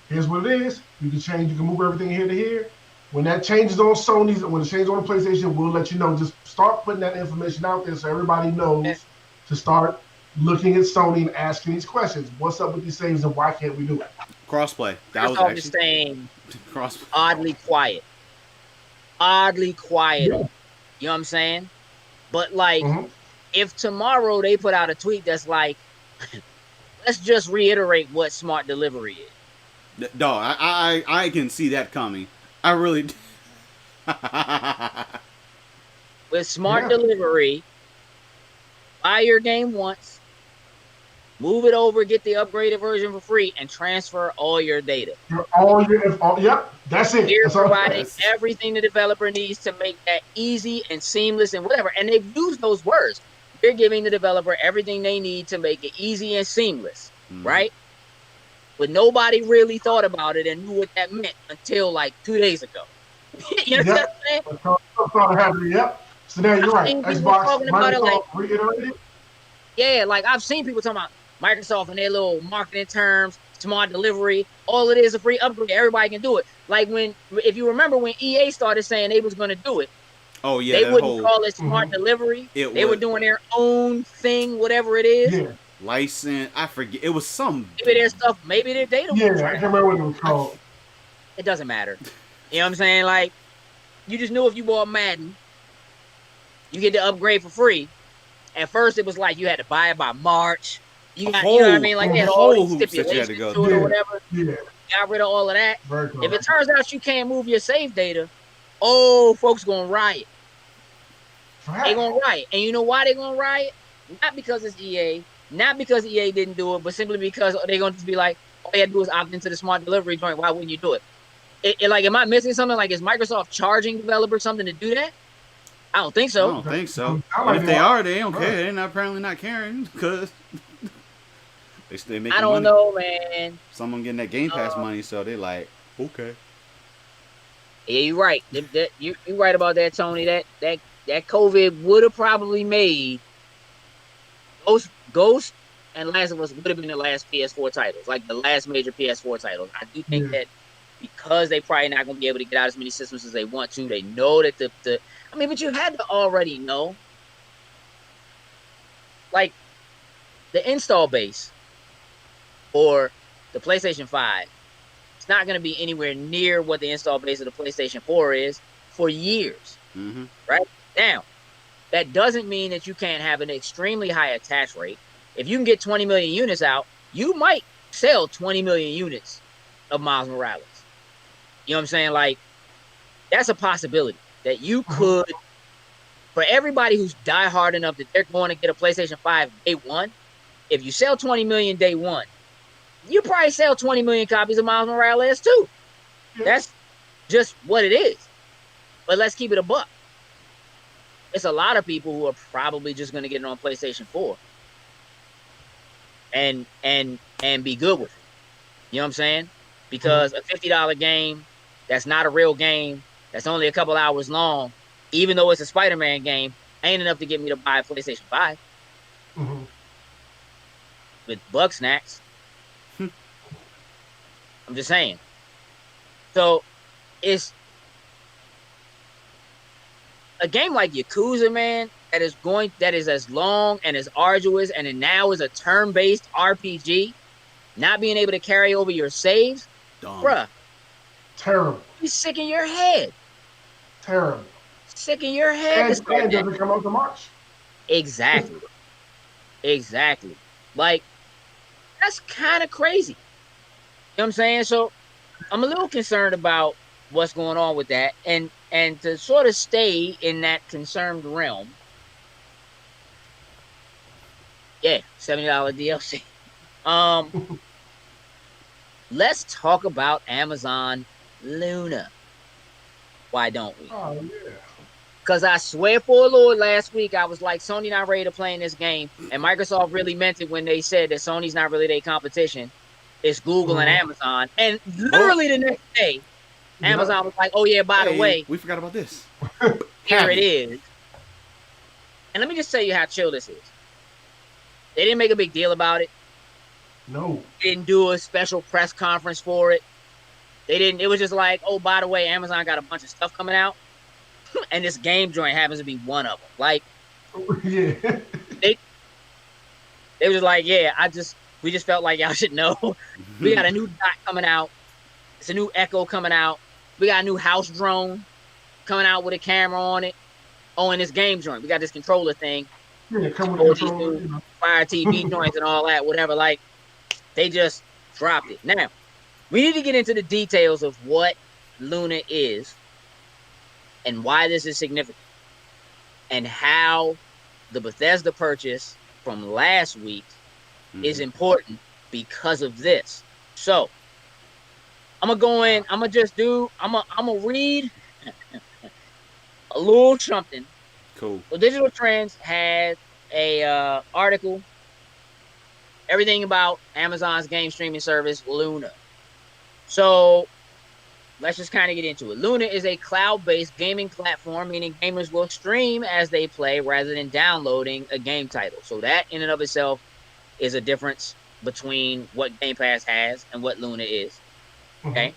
Here's what it is. You can change. You can move everything here to here. When that changes on Sony's, when it changes on the PlayStation, we'll let you know. Just start putting that information out there so everybody knows to start looking at Sony and asking these questions. What's up with these things and why can't we do it? Crossplay. That was actually actually staying crossplay. oddly quiet. Yeah. You know what I'm saying? But like, if tomorrow they put out a tweet that's like, let's just reiterate what smart delivery is. No, I can see that coming. I really. With smart delivery, buy your game once, move it over, get the upgraded version for free, and transfer all your data. Yep, that's it. You're That's all. providing everything the developer needs to make that easy and seamless and whatever. And they've used those words. You're giving the developer everything they need to make it easy and seamless, right? But nobody really thought about it and knew what that meant until like 2 days ago. You know what I'm saying? Yep. So now you're right. Xbox, Microsoft reiterated. Yeah, like I've seen people talking about Microsoft and their little marketing terms, smart delivery. All it is a free upgrade. Everybody can do it. Like if you remember when EA started saying they was going to do it. Oh yeah, they wouldn't call it smart delivery. They were doing their own thing, whatever it is. Yeah. License, I forget. It was some. Maybe their stuff. Maybe their data. Yeah, I can't remember what it was called. It doesn't matter. You know what I'm saying? Like, you just knew if you bought Madden, you get the upgrade for free. At first, it was like you had to buy it by March. You know what I mean? Like, they had all these stipulations to it or whatever. Yeah. Got rid of all of that. Very cool. If it turns out you can't move your save data, folks gonna riot. They gonna riot. And you know why they gonna riot? Not because it's EA, not because EA didn't do it, but simply because they're gonna just be like, all you had to do is opt into the smart delivery joint. Why wouldn't you do it? Like, am I missing something? Like, is Microsoft charging developers something to do that? I don't think so. I don't think so. And if they are, they don't care. They're apparently not caring because they make. I don't know, man. Someone getting that Game Pass money, so they like, okay. Yeah, you're right. You're right about that, Tony. That COVID would have probably made Ghost and Last of Us would have been the last PS4 titles, like the last major PS4 titles. I do think that because they probably not going to be able to get out as many systems as they want to, they know that but you had to already know, like, the install base for the PlayStation 5, it's not going to be anywhere near what the install base of the PlayStation 4 is for years. Mm-hmm. Right? Now, that doesn't mean that you can't have an extremely high attach rate. If you can get 20 million units out, you might sell 20 million units of Miles Morales. You know what I'm saying? Like, that's a possibility that you could, for everybody who's diehard enough that they're going to get a PlayStation 5 day one, if you sell 20 million day one, you probably sell 20 million copies of Miles Morales too. Yeah. That's just what it is. But let's keep it a buck. It's a lot of people who are probably just going to get it on PlayStation 4 and be good with it. You know what I'm saying? Because a $50 game that's not a real game, that's only a couple hours long, even though it's a Spider-Man game, ain't enough to get me to buy a PlayStation 5. With bug snacks. I'm just saying. So it's a game like Yakuza, man, that is as long and as arduous, and it now is a turn-based RPG, not being able to carry over your saves. Bruh. Terrible. You're sick in your head. Terrible. Sick in your head. And doesn't come out to March. Exactly. Exactly. Like, that's kind of crazy. You know what I'm saying? So I'm a little concerned about what's going on with that. And to sort of stay in that concerned realm, yeah, $70 DLC. Let's talk about Amazon Luna. Why don't we? Oh, yeah. Because I swear for the Lord, last week I was like, Sony not ready to play in this game. And Microsoft really meant it when they said that Sony's not really their competition. It's Google and Amazon. And literally the next day, Amazon was like, oh, yeah, by the way. We forgot about this. Here it is. And let me just tell you how chill this is. They didn't make a big deal about it. No. They didn't do a special press conference for it. They didn't. It was just like, oh, by the way, Amazon got a bunch of stuff coming out. And this game joint happens to be one of them. Like, yeah. They were just like, yeah, we just felt like y'all should know. We got a new Dot coming out. It's a new Echo coming out. We got a new house drone coming out with a camera on it. Oh, and this game joint. We got this controller thing. Yeah, come with the controller. Fire TV joints and all that, whatever. Like, they just dropped it. Now, we need to get into the details of what Luna is and why this is significant and how the Bethesda purchase from last week is important because of this. So I'm gonna go in. I'm gonna read a little something. Cool. So Digital Trends had a article, everything about Amazon's game streaming service Luna. So let's just kind of get into it. Luna is a cloud-based gaming platform, meaning gamers will stream as they play rather than downloading a game title. So that in and of itself is a difference between what Game Pass has and what Luna is. Okay.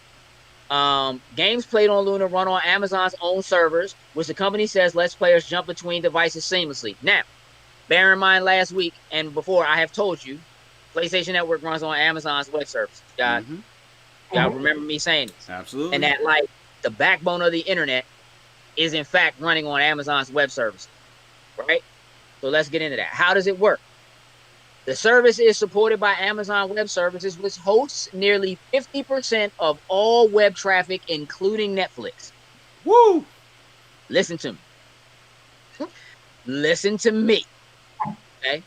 Games played on Luna run on Amazon's own servers, which the company says lets players jump between devices seamlessly. Now, bear in mind last week and before I have told you, PlayStation Network runs on Amazon's web service. Y'all remember me saying this? Absolutely. And that, like, the backbone of the internet is in fact running on Amazon's web service, right? So let's get into that. How does it work? The service is supported by Amazon Web Services, which hosts nearly 50% of all web traffic, including Netflix. Woo! Listen to me. Listen to me. Okay?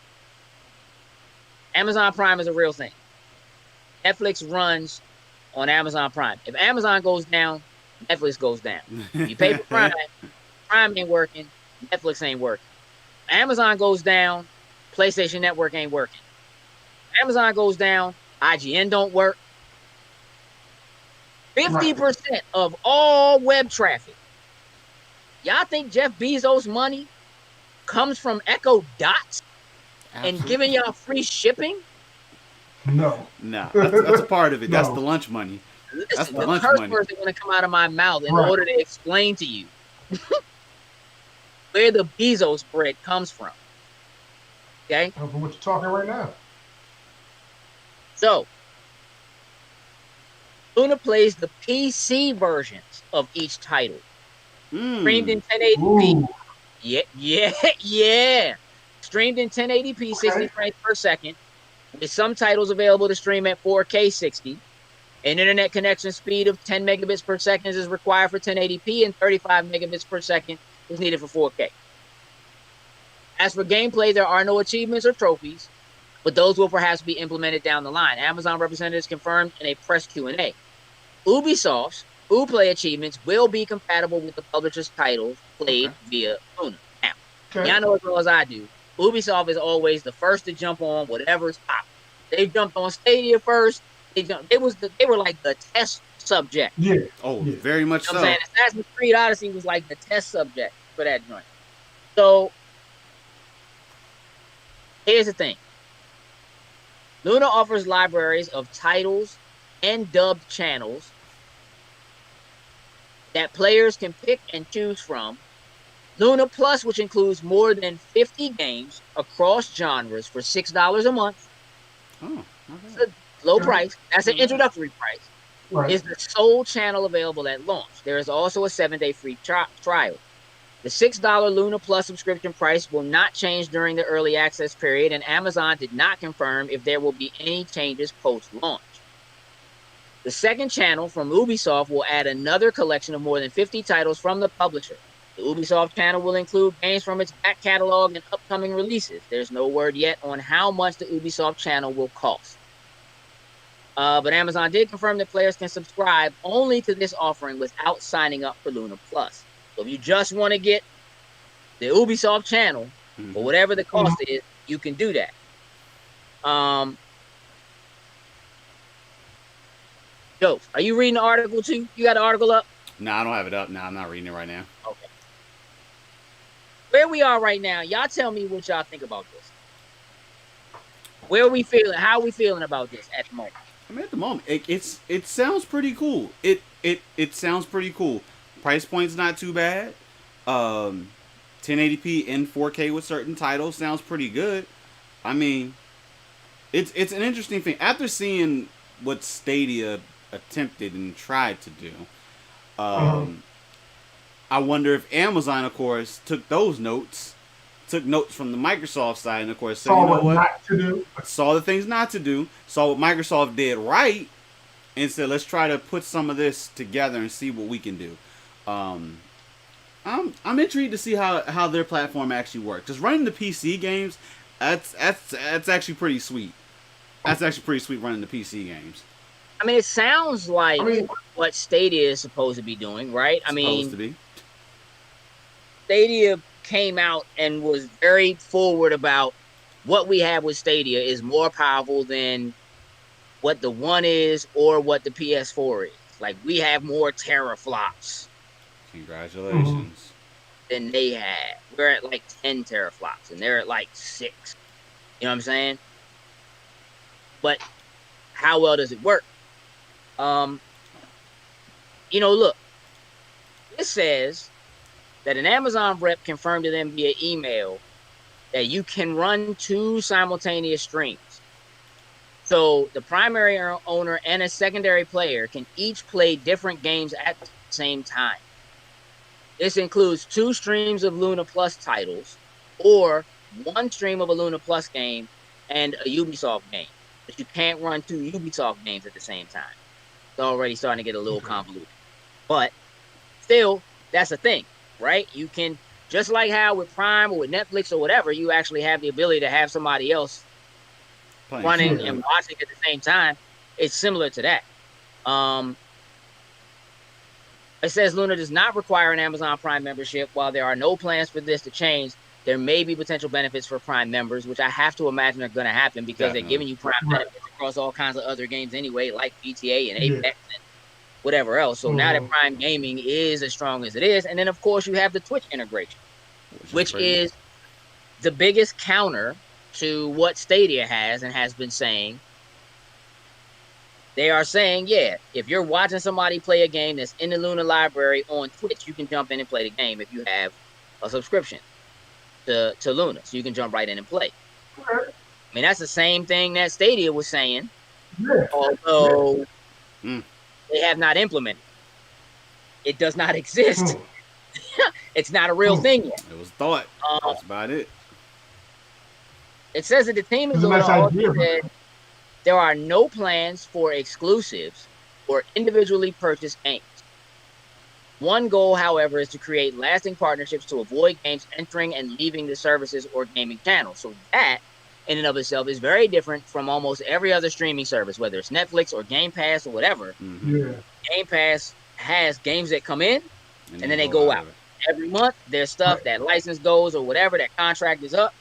Amazon Prime is a real thing. Netflix runs on Amazon Prime. If Amazon goes down, Netflix goes down. You pay for Prime, Prime ain't working, Netflix ain't working. Amazon goes down, PlayStation Network ain't working. Amazon goes down, IGN don't work. 50% of all web traffic. Y'all think Jeff Bezos' money comes from Echo Dots? and giving y'all free shipping? No. Nah, that's a part of it. That's No. the lunch money. That's Listen, the the lunch curse money. words are going to come out of my mouth in Right. order to explain to you where the Bezos bread comes from. Okay? From what you're talking right now. So, Luna plays the PC versions of each title, streamed in 1080p. Ooh. Yeah. Streamed in 1080p, 60 frames per second, with some titles available to stream at 4K 60. An internet connection speed of 10 megabits per second is required for 1080p, and 35 megabits per second is needed for 4K. As for gameplay, there are no achievements or trophies, but those will perhaps be implemented down the line. Amazon representatives confirmed in a press Q&A. Ubisoft's Uplay achievements will be compatible with the publisher's titles played via Luna. Now, y'all know as well as I do, Ubisoft is always the first to jump on whatever's pop. They jumped on Stadia first. They were like the test subject. Yeah. Oh, Yeah. very much You know so. what I'm saying? Assassin's Creed Odyssey was like the test subject for that joint. So here's the thing. Luna offers libraries of titles and dubbed channels that players can pick and choose from. Luna Plus, which includes more than 50 games across genres for $6 a month. Oh, It's okay. a low price. That's an introductory price. Right. Is the sole channel available at launch. There is also a 7-day free trial. The $6 Luna Plus subscription price will not change during the early access period, and Amazon did not confirm if there will be any changes post-launch. The second channel from Ubisoft will add another collection of more than 50 titles from the publisher. The Ubisoft channel will include games from its back catalog and upcoming releases. There's no word yet on how much the Ubisoft channel will cost. But Amazon did confirm that players can subscribe only to this offering without signing up for Luna Plus. So if you just want to get the Ubisoft channel, for whatever the cost is, you can do that. Joe, are you reading the article too? You got the article up? No, I don't have it up. No, I'm not reading it right now. Okay. Where we are right now, y'all tell me what y'all think about this. Where are we feeling? How are we feeling about this at the moment? I mean, at the moment, it sounds pretty cool. It sounds pretty cool. Price point's not too bad. 1080p and 4K with certain titles sounds pretty good. I mean, it's an interesting thing. After seeing what Stadia attempted and tried to do, I wonder if Amazon, of course, took notes from the Microsoft side, and of course said, Saw you know what what, not to do. saw the things not to do, saw what Microsoft did right, and said, let's try to put some of this together and see what we can do. I'm intrigued to see how their platform actually works. Just running the PC games, that's actually pretty sweet. That's actually pretty sweet running the PC games. I mean, it sounds like what Stadia is supposed to be doing, right? Supposed to be. Stadia came out and was very forward about what we have with Stadia is more powerful than what the One is or what the PS4 is. Like, we have more teraflops Congratulations. than they had. We're at like 10 teraflops and they're at like 6. You know what I'm saying? But how well does it work? Look, it says that an Amazon rep confirmed to them via email that you can run 2 simultaneous streams. So the primary owner and a secondary player can each play different games at the same time. This includes 2 streams of Luna Plus titles or 1 stream of a Luna Plus game and a Ubisoft game. But you can't run 2 Ubisoft games at the same time. It's already starting to get a little convoluted. But still, that's a thing, right? You can, just like how with Prime or with Netflix or whatever, you actually have the ability to have somebody else running and watching at the same time. It's similar to that. It says Luna does not require an Amazon Prime membership. While there are no plans for this to change, there may be potential benefits for Prime members, which I have to imagine are going to happen because they're giving you Prime benefits across all kinds of other games anyway, like GTA and Apex and whatever else. So now that Prime Gaming is as strong as it is, and then of course you have the Twitch integration, which is the biggest counter to what Stadia has and has been saying. They are saying, yeah, if you're watching somebody play a game that's in the Luna library on Twitch, you can jump in and play the game if you have a subscription to Luna. So you can jump right in and play. Okay. I mean, that's the same thing that Stadia was saying, Yeah. although Mm. they have not implemented it. It does not exist. Mm. It's not a real thing yet. It was thought. That's about it. It says that the team It's is a nice also idea, said there are no plans for exclusives or individually purchased games. One goal, however, is to create lasting partnerships to avoid games entering and leaving the services or gaming channels. So that, in and of itself, is very different from almost every other streaming service, whether it's Netflix or Game Pass or whatever. Mm-hmm. Yeah. Game Pass has games that come in and then they go out. Every month, there's stuff that license goes or whatever, that contract is up,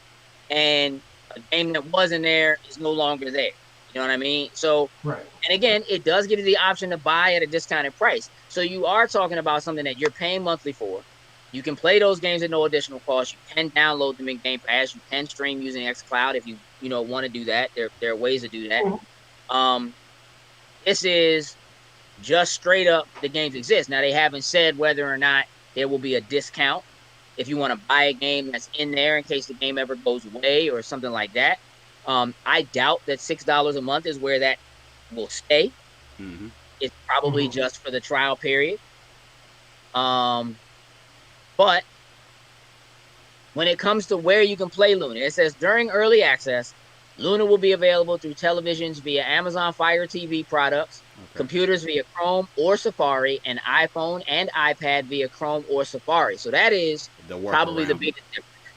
and a game that wasn't there is no longer there. You know what I mean? So, Right. and again, it does give you the option to buy at a discounted price. So you are talking about something that you're paying monthly for. You can play those games at no additional cost. You can download them in Game Pass. You can stream using xCloud if you want to do that. There are ways to do that. This is just straight up the games exist. Now, they haven't said whether or not there will be a discount if you want to buy a game that's in there in case the game ever goes away or something like that. I doubt that $6 a month is where that will stay. Mm-hmm. It's probably just for the trial period. But when it comes to where you can play Luna, it says during early access, Luna will be available through televisions via Amazon Fire TV products, computers via Chrome or Safari, and iPhone and iPad via Chrome or Safari. So that is probably the biggest difference,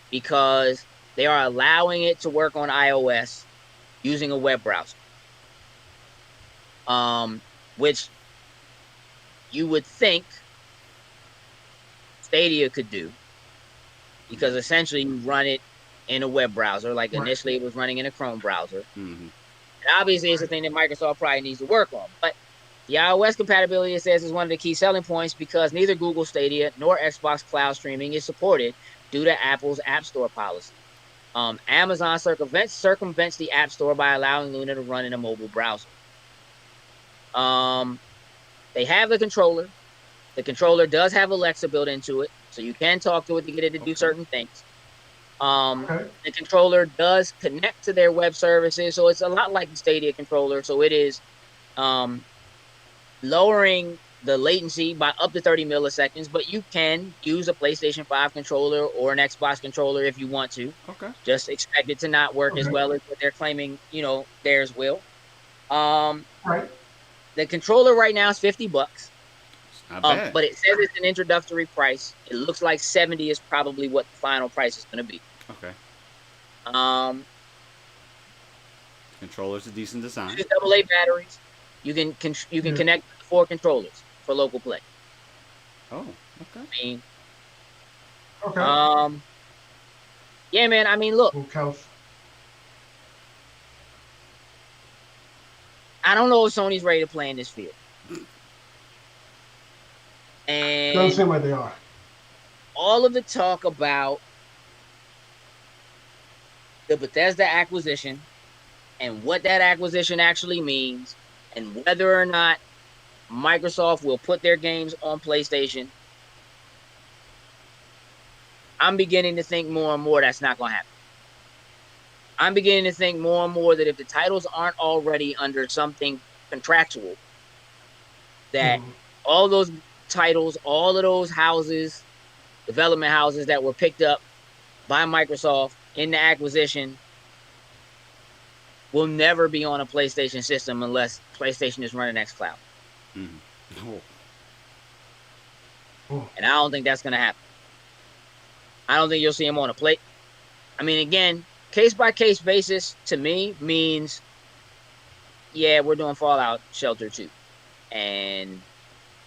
because they are allowing it to work on iOS using a web browser, which you would think Stadia could do, because essentially you run it in a web browser. Like initially it was running in a Chrome browser. Mm-hmm. And obviously it's a thing that Microsoft probably needs to work on. But the iOS compatibility, it says, is one of the key selling points because neither Google Stadia nor Xbox Cloud Streaming is supported due to Apple's App Store policy. Amazon circumvents the App Store by allowing Luna to run in a mobile browser. They have the controller. The controller does have Alexa built into it, so you can talk to it to get it to do certain things. The controller does connect to their web services, so it's a lot like the Stadia controller. So it is lowering the latency by up to 30 milliseconds, but you can use a PlayStation 5 controller or an Xbox controller if you want to. Just expect it to not work as well as what they're claiming, theirs will. The controller right now is $50. Not bad. But it says it's an introductory price. It looks like $70 is probably what the final price is going to be. Okay. Controller's a decent design. Just AA batteries. You can connect 4 controllers for local play. Oh, okay. I mean, Okay. yeah, man. I mean, look. I don't know if Sony's ready to play in this field. And doesn't seem like they are. All of the talk about the Bethesda acquisition and what that acquisition actually means and whether or not Microsoft will put their games on PlayStation, I'm beginning to think more and more that's not going to happen. I'm beginning to think more and more that if the titles aren't already under something contractual, that all those titles, all of those houses, development houses that were picked up by Microsoft in the acquisition will never be on a PlayStation system unless PlayStation is running xCloud. And I don't think that's going to happen. I don't think you'll see them on a plate. I mean, again, case-by-case basis to me means, yeah, we're doing Fallout Shelter 2. And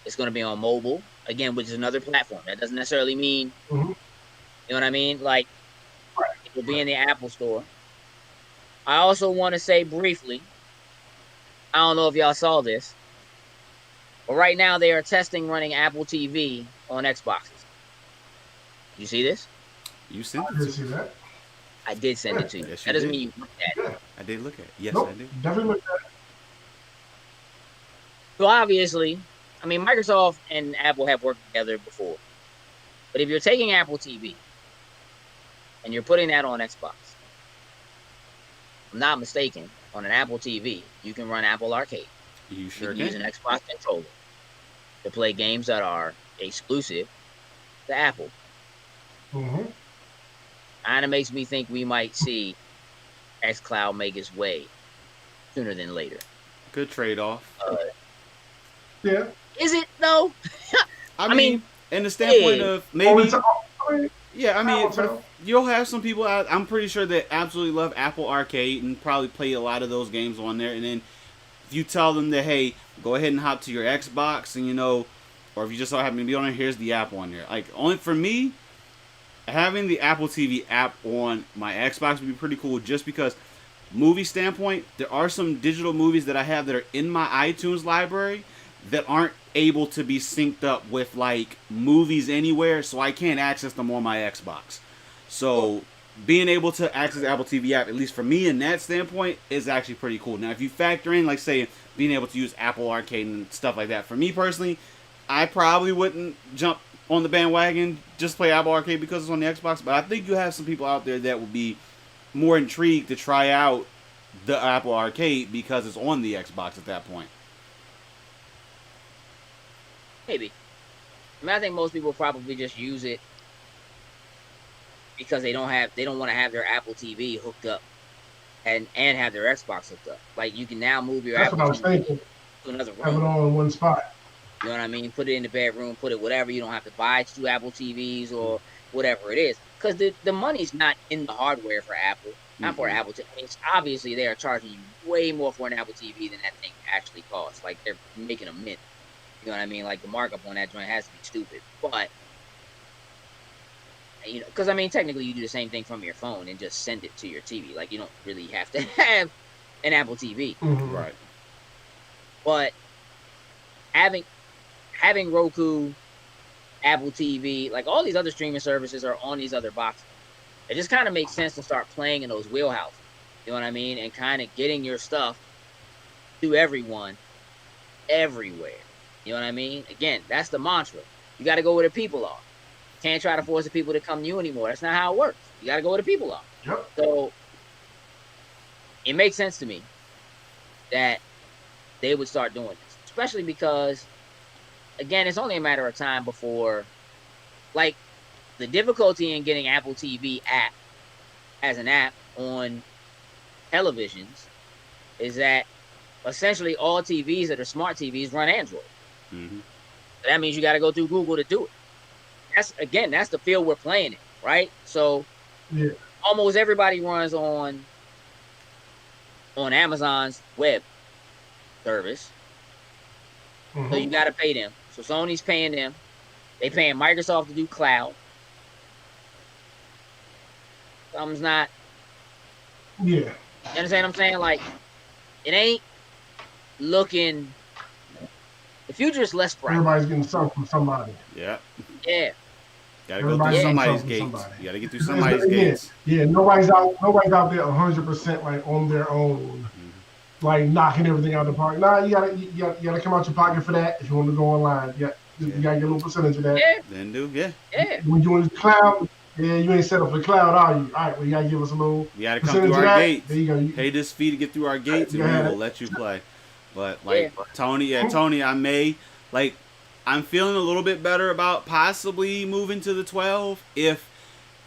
it's going to be on mobile, again, which is another platform. That doesn't necessarily mean, you know what I mean? Like, it will be in the Apple Store. I also want to say briefly, I don't know if y'all saw this, but right now they are testing running Apple TV on Xboxes. You see this? You sent I it didn't to see that. I did send it to you. Yes, That you doesn't did. mean you looked at it. Yeah. I did look at it. Yes, Nope. I did. Definitely look at So obviously, I mean, Microsoft and Apple have worked together before. But if you're taking Apple TV and you're putting that on Xbox, if I'm not mistaken, on an Apple TV, you can run Apple Arcade. You You sure can use can. an Xbox controller to play games that are exclusive to Apple. it. Mm-hmm. Kind of makes me think we might see xCloud make its way sooner than later. Good trade-off. Yeah. Is it though? I mean, mean, in the standpoint yeah. of Oh, maybe, it's, I mean, yeah. I mean, I'll tell. you'll have some people out. I'm pretty sure that absolutely love Apple Arcade and probably play a lot of those games on there. And then if you tell them that, hey, go ahead and hop to your Xbox, and or if you just so happen to be on there, here's the app on there. Like, only for me, having the Apple TV app on my Xbox would be pretty cool, just because movie standpoint, there are some digital movies that I have that are in my iTunes library that aren't able to be synced up with like movies anywhere, so I can't access them on my Xbox. So being able to access the Apple TV app, at least for me in that standpoint, is actually pretty cool. Now, if you factor in, like, say, being able to use Apple Arcade and stuff like that, for me personally, I probably wouldn't jump on the bandwagon just play Apple Arcade because it's on the Xbox. But I think you have some people out there that would be more intrigued to try out the Apple Arcade because it's on the Xbox at that point. Maybe. I mean, I think most people probably just use it because they don't want to have their Apple TV hooked up and have their Xbox hooked up. Like, you can now move your That's Apple what I was TV thinking. to another Have it room. all in one spot. You know what I mean? Put it in the bedroom, put it whatever. You don't have to buy 2 Apple TVs or whatever it is. Because the money's not in the hardware for Apple. Not for Mhm. Apple TV. I mean, obviously, they are charging you way more for an Apple TV than that thing actually costs. Like, they're making a mint. You know what I mean? Like, the markup on that joint has to be stupid. But, you know, because, I mean, technically, you do the same thing from your phone and just send it to your TV. Like, you don't really have to have an Apple TV. Mhm. Right. But having Roku, Apple TV, like all these other streaming services are on these other boxes. It just kind of makes sense to start playing in those wheelhouses. You know what I mean? And kind of getting your stuff to everyone, everywhere. You know what I mean? Again, that's the mantra. You got to go where the people are. Can't try to force the people to come to you anymore. That's not how it works. You got to go where the people are. Yep. So it makes sense to me that they would start doing this, especially because, again, it's only a matter of time before, like, the difficulty in getting Apple TV app as an app on televisions is that essentially all TVs that are smart TVs run Android. Mm-hmm. So that means you got to go through Google to do it. That's the field we're playing in, right? So Yeah. almost everybody runs on Amazon's web service. Mhm. So you got to pay them. So Sony's paying them. They paying Microsoft to do cloud. Something's not. Yeah. You understand what I'm saying? Like, it ain't looking. The future is less bright. Everybody's getting something from somebody. Yeah. Yeah. Gotta go through Everybody's getting somebody's something gates. from somebody. You gotta get through It's- somebody's yeah. gates. Yeah, nobody's out there 100% like on their own, like knocking everything out of the park. Nah, you gotta come out your pocket for that if you want to go online. You gotta get a little percentage of that. Yeah. Then do, yeah. Yeah. When you in the cloud, yeah, you ain't set up for the cloud, are you? All right, well, you gotta give us a little You gotta come percentage through of our that. gates. There you go. Pay this fee to get through our gates, and Yeah. we will let you play. But like Tony, I'm feeling a little bit better about possibly moving to the 12 if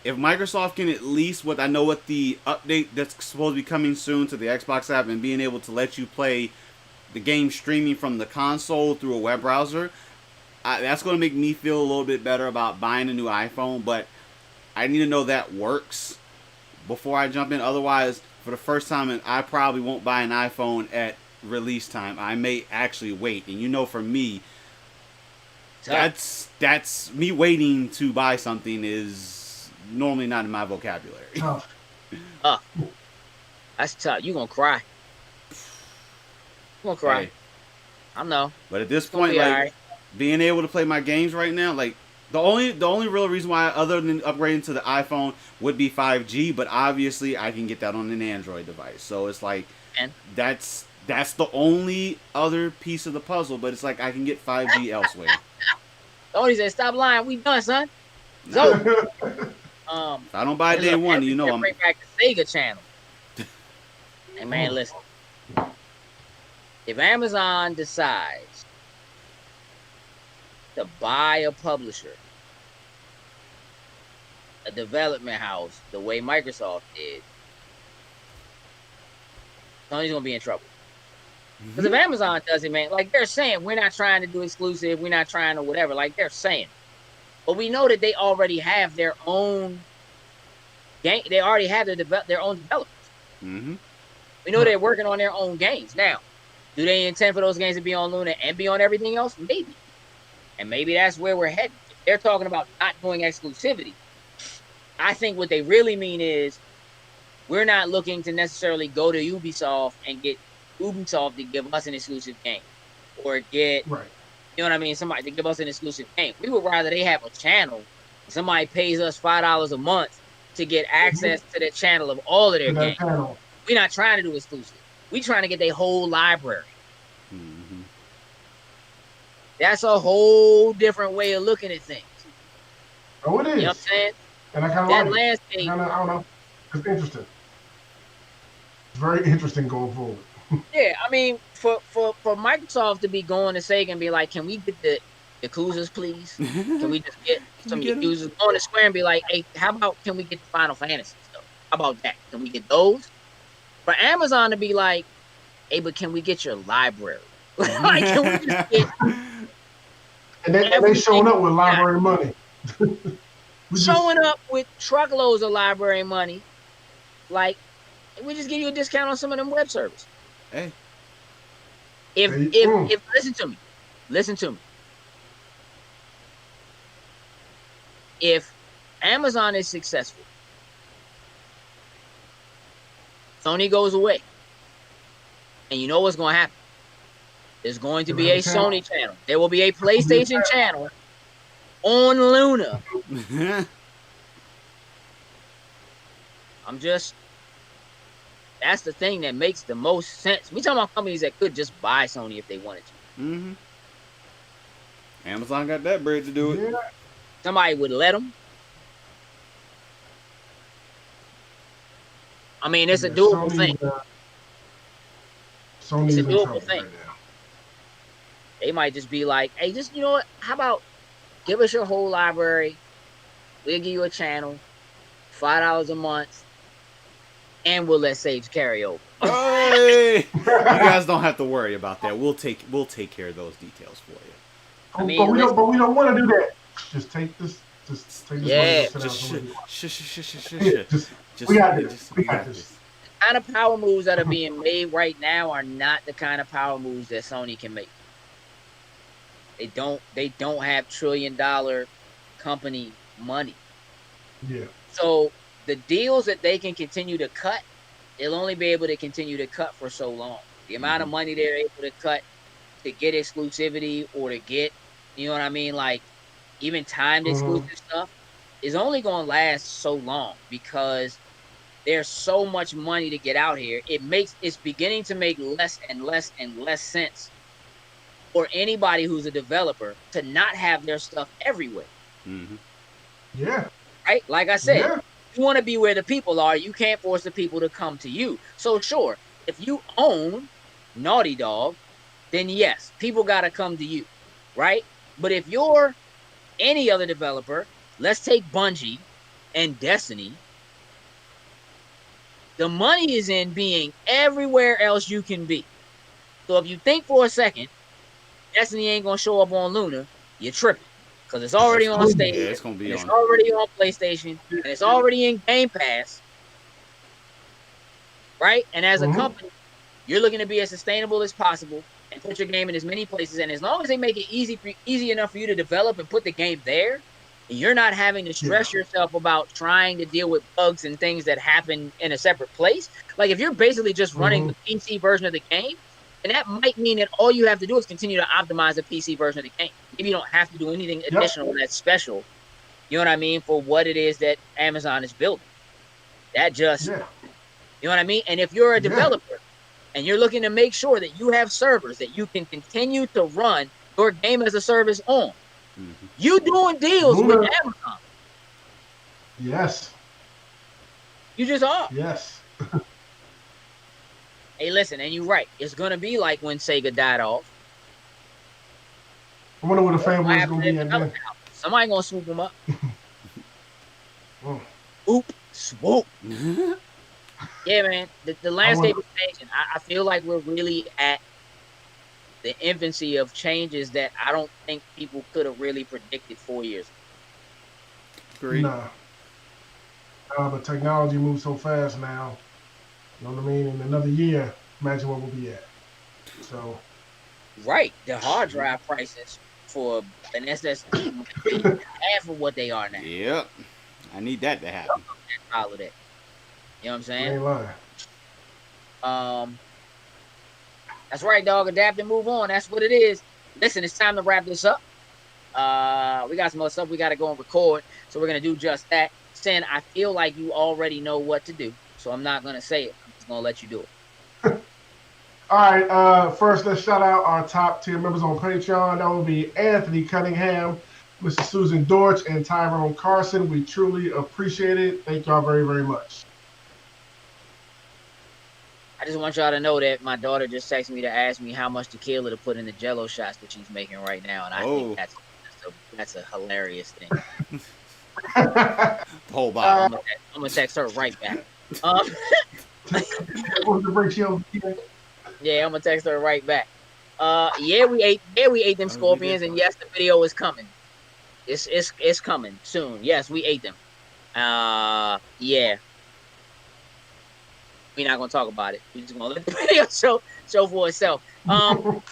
Microsoft can at least what the update that's supposed to be coming soon to the Xbox app and being able to let you play the game streaming from the console through a web browser. That's going to make me feel a little bit better about buying a new iPhone, but I need to know that works before I jump in. Otherwise, for the first time, I probably won't buy an iPhone at release time. I may actually wait. And for me, that's me waiting to buy something is normally not in my vocabulary. Tough. That's tough. You gonna cry. You gonna cry. Hey, I know. but at this It's gonna point, be like alright. being able to play my games right now, like The only real reason why, other than upgrading to the iPhone, would be 5G. But obviously, I can get that on an Android device. So it's like And that's the only other piece of the puzzle. But it's like I can get 5G elsewhere. Tony said, "Stop lying. We done, son." Nah. So, If I don't buy day one, you know I'm. Bring back the Sega channel. And man, listen. If Amazon decides to buy a publisher, a development house, the way Microsoft did, Sony's gonna be in trouble. Because if Amazon does it, man, like they're saying, we're not trying to do exclusive, we're not trying to whatever, like they're saying. But we know that they already have their own game. They already have their own developers. Mm-hmm. We know they're working on their own games. Now, do they intend for those games to be on Luna and be on everything else? Maybe. And maybe that's where we're heading. If they're talking about not doing exclusivity, I think what they really mean is we're not looking to necessarily go to Ubisoft and get Ubisoft to give us an exclusive game. Or get, Right. you know what I mean, somebody to give us an exclusive game. We would rather they have a channel. Somebody pays us $5 a month to get access to the channel of all of their games. Channel. We're not trying to do exclusive. We're trying to get their whole library. Mm-hmm. That's a whole different way of looking at things. Oh, it is. You know what I'm saying? And I kind of That like it. landscape. I don't know. It's interesting. It's very interesting going forward. Yeah, I mean, for Microsoft to be going to Sega and be like, can we get the Yakuzas, please? Can we just get some Yakuzas? Going to Square and be like, hey, how about can we get the Final Fantasy stuff? How about that? Can we get those? For Amazon to be like, hey, but can we get your library? Like, can we just get And they showing up with library money. showing up with truckloads of library money? Like, we just give you a discount on some of them web services. Hey. If listen to me. If Amazon is successful, Sony goes away, and you know what's going to happen. There's going to be a Sony channel. There will be a PlayStation channel on Luna. That's the thing that makes the most sense. We talking about companies that could just buy Sony if they wanted to. Mm-hmm. Amazon got that bread to do it. Yeah. Somebody would let them. I mean, it's a doable thing. Sony's It's a in doable trouble thing. right now. They might just be like, hey, just, you know what? How about give us your whole library. We'll give you a channel, $5 a month, and we'll let Sage carry over. Hey! You guys don't have to worry about that. We'll take care of those details for you. I mean, but we don't want to do that. Just take this. Just take this. Yeah. We got this. We got this. The kind of power moves that are being made right now are not the kind of power moves that Sony can make. They don't have $1 trillion company money. Yeah. So the deals that they can continue to cut, they'll only be able to continue to cut for so long. The amount of money they're able to cut to get exclusivity or to get, you know what I mean, like even timed exclusive stuff is only going to last so long because there's so much money to get out here. It's beginning to make less and less and less sense for anybody who's a developer to not have their stuff everywhere. Mm-hmm. Yeah. Right? Like I said, Yeah. you want to be where the people are. You can't force the people to come to you. So sure, if you own Naughty Dog, then yes, people got to come to you, right? But if you're any other developer, let's take Bungie and Destiny, the money is in being everywhere else you can be. So if you think for a second, Destiny ain't going to show up on Luna, you're tripping. Because it's already on Stadia, Yeah, it's gonna be it's on. already on PlayStation, and it's already in Game Pass, right? And as a company, you're looking to be as sustainable as possible and put your game in as many places. And as long as they make it easy enough for you to develop and put the game there, and you're not having to stress yourself about trying to deal with bugs and things that happen in a separate place. Like if you're basically just running the PC version of the game, And that might mean that all you have to do is continue to optimize the PC version of the game. Maybe you don't have to do anything additional that's special. You know what I mean? For what it is that Amazon is building. That just, you know what I mean? And if you're a developer and you're looking to make sure that you have servers that you can continue to run your game as a service on, you doing deals with Amazon. Yes. You just are. Yes. Hey, listen, and you're right. It's going to be like when Sega died off. I wonder what the fanboy is going to be at then. Somebody going to swoop them up. Oop, swoop. Yeah, man. The landscape is changing. I feel like we're really at the infancy of changes that I don't think people could have really predicted 4 years ago. Agreed. Nah. But technology moves so fast now. You know what I mean? In another year, imagine what we'll be at. So. Right. The hard drive prices for an SSD half of what they are now. Yep. I need that to happen. All of that. You know what I'm saying? Ain't lying. That's right, dog. Adapt and move on. That's what it is. Listen, it's time to wrap this up. We got some other stuff we got to go and record, so we're gonna do just that. Sin, I feel like you already know what to do, so I'm not gonna say it. I'm just gonna let you do it. All right. First, let's shout out our top tier members on Patreon. That will be Anthony Cunningham, Mr. Susan Dortch, and Tyrone Carson. We truly appreciate it. Thank y'all very, very much. I just want y'all to know that my daughter just texted me to ask me how much tequila to put in the Jello shots that she's making right now, and I think that's a hilarious thing. The whole bottle. I'm gonna text her right back. Yeah, I'm gonna text her right back. We ate them scorpions, and yes, the video is coming. It's coming soon. Yes, we ate them. Yeah. We're not gonna talk about it. We're just gonna let the video show for itself.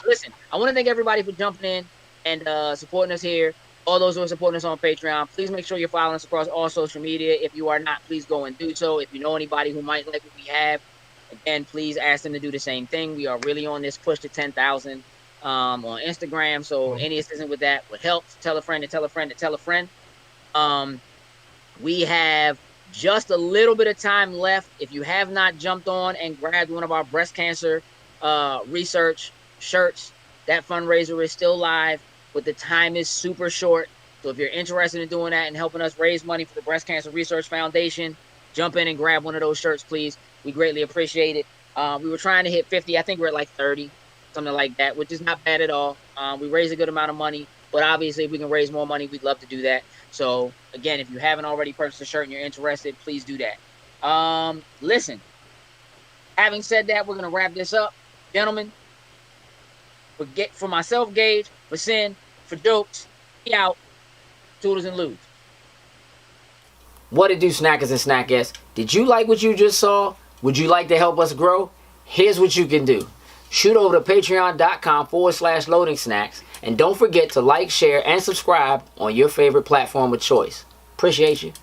Listen, I want to thank everybody for jumping in and supporting us here. All those who are supporting us on Patreon, please make sure you're following us across all social media. If you are not, please go and do so. If you know anybody who might like what we have, again, please ask them to do the same thing. We are really on this push to 10,000 on Instagram, so any assistance with that would help. Tell a friend to tell a friend to tell a friend. We have just a little bit of time left. If you have not jumped on and grabbed one of our breast cancer research shirts, that fundraiser is still live, but the time is super short. So if you're interested in doing that and helping us raise money for the Breast Cancer Research Foundation, jump in and grab one of those shirts, please. We greatly appreciate it. We were trying to hit 50. I think we're at like 30, something like that, which is not bad at all. We raised a good amount of money, but obviously if we can raise more money, we'd love to do that. So again, if you haven't already purchased a shirt and you're interested, please do that. Listen, having said that, we're going to wrap this up. Gentlemen, for myself, Gage, for Sin, for Jokes, be out. Toodles and Ludes. What it do, snackers and snackettes? Did you like what you just saw? Would you like to help us grow? Here's what you can do. Shoot over to patreon.com/loading snacks. And don't forget to like, share, and subscribe on your favorite platform of choice. Appreciate you.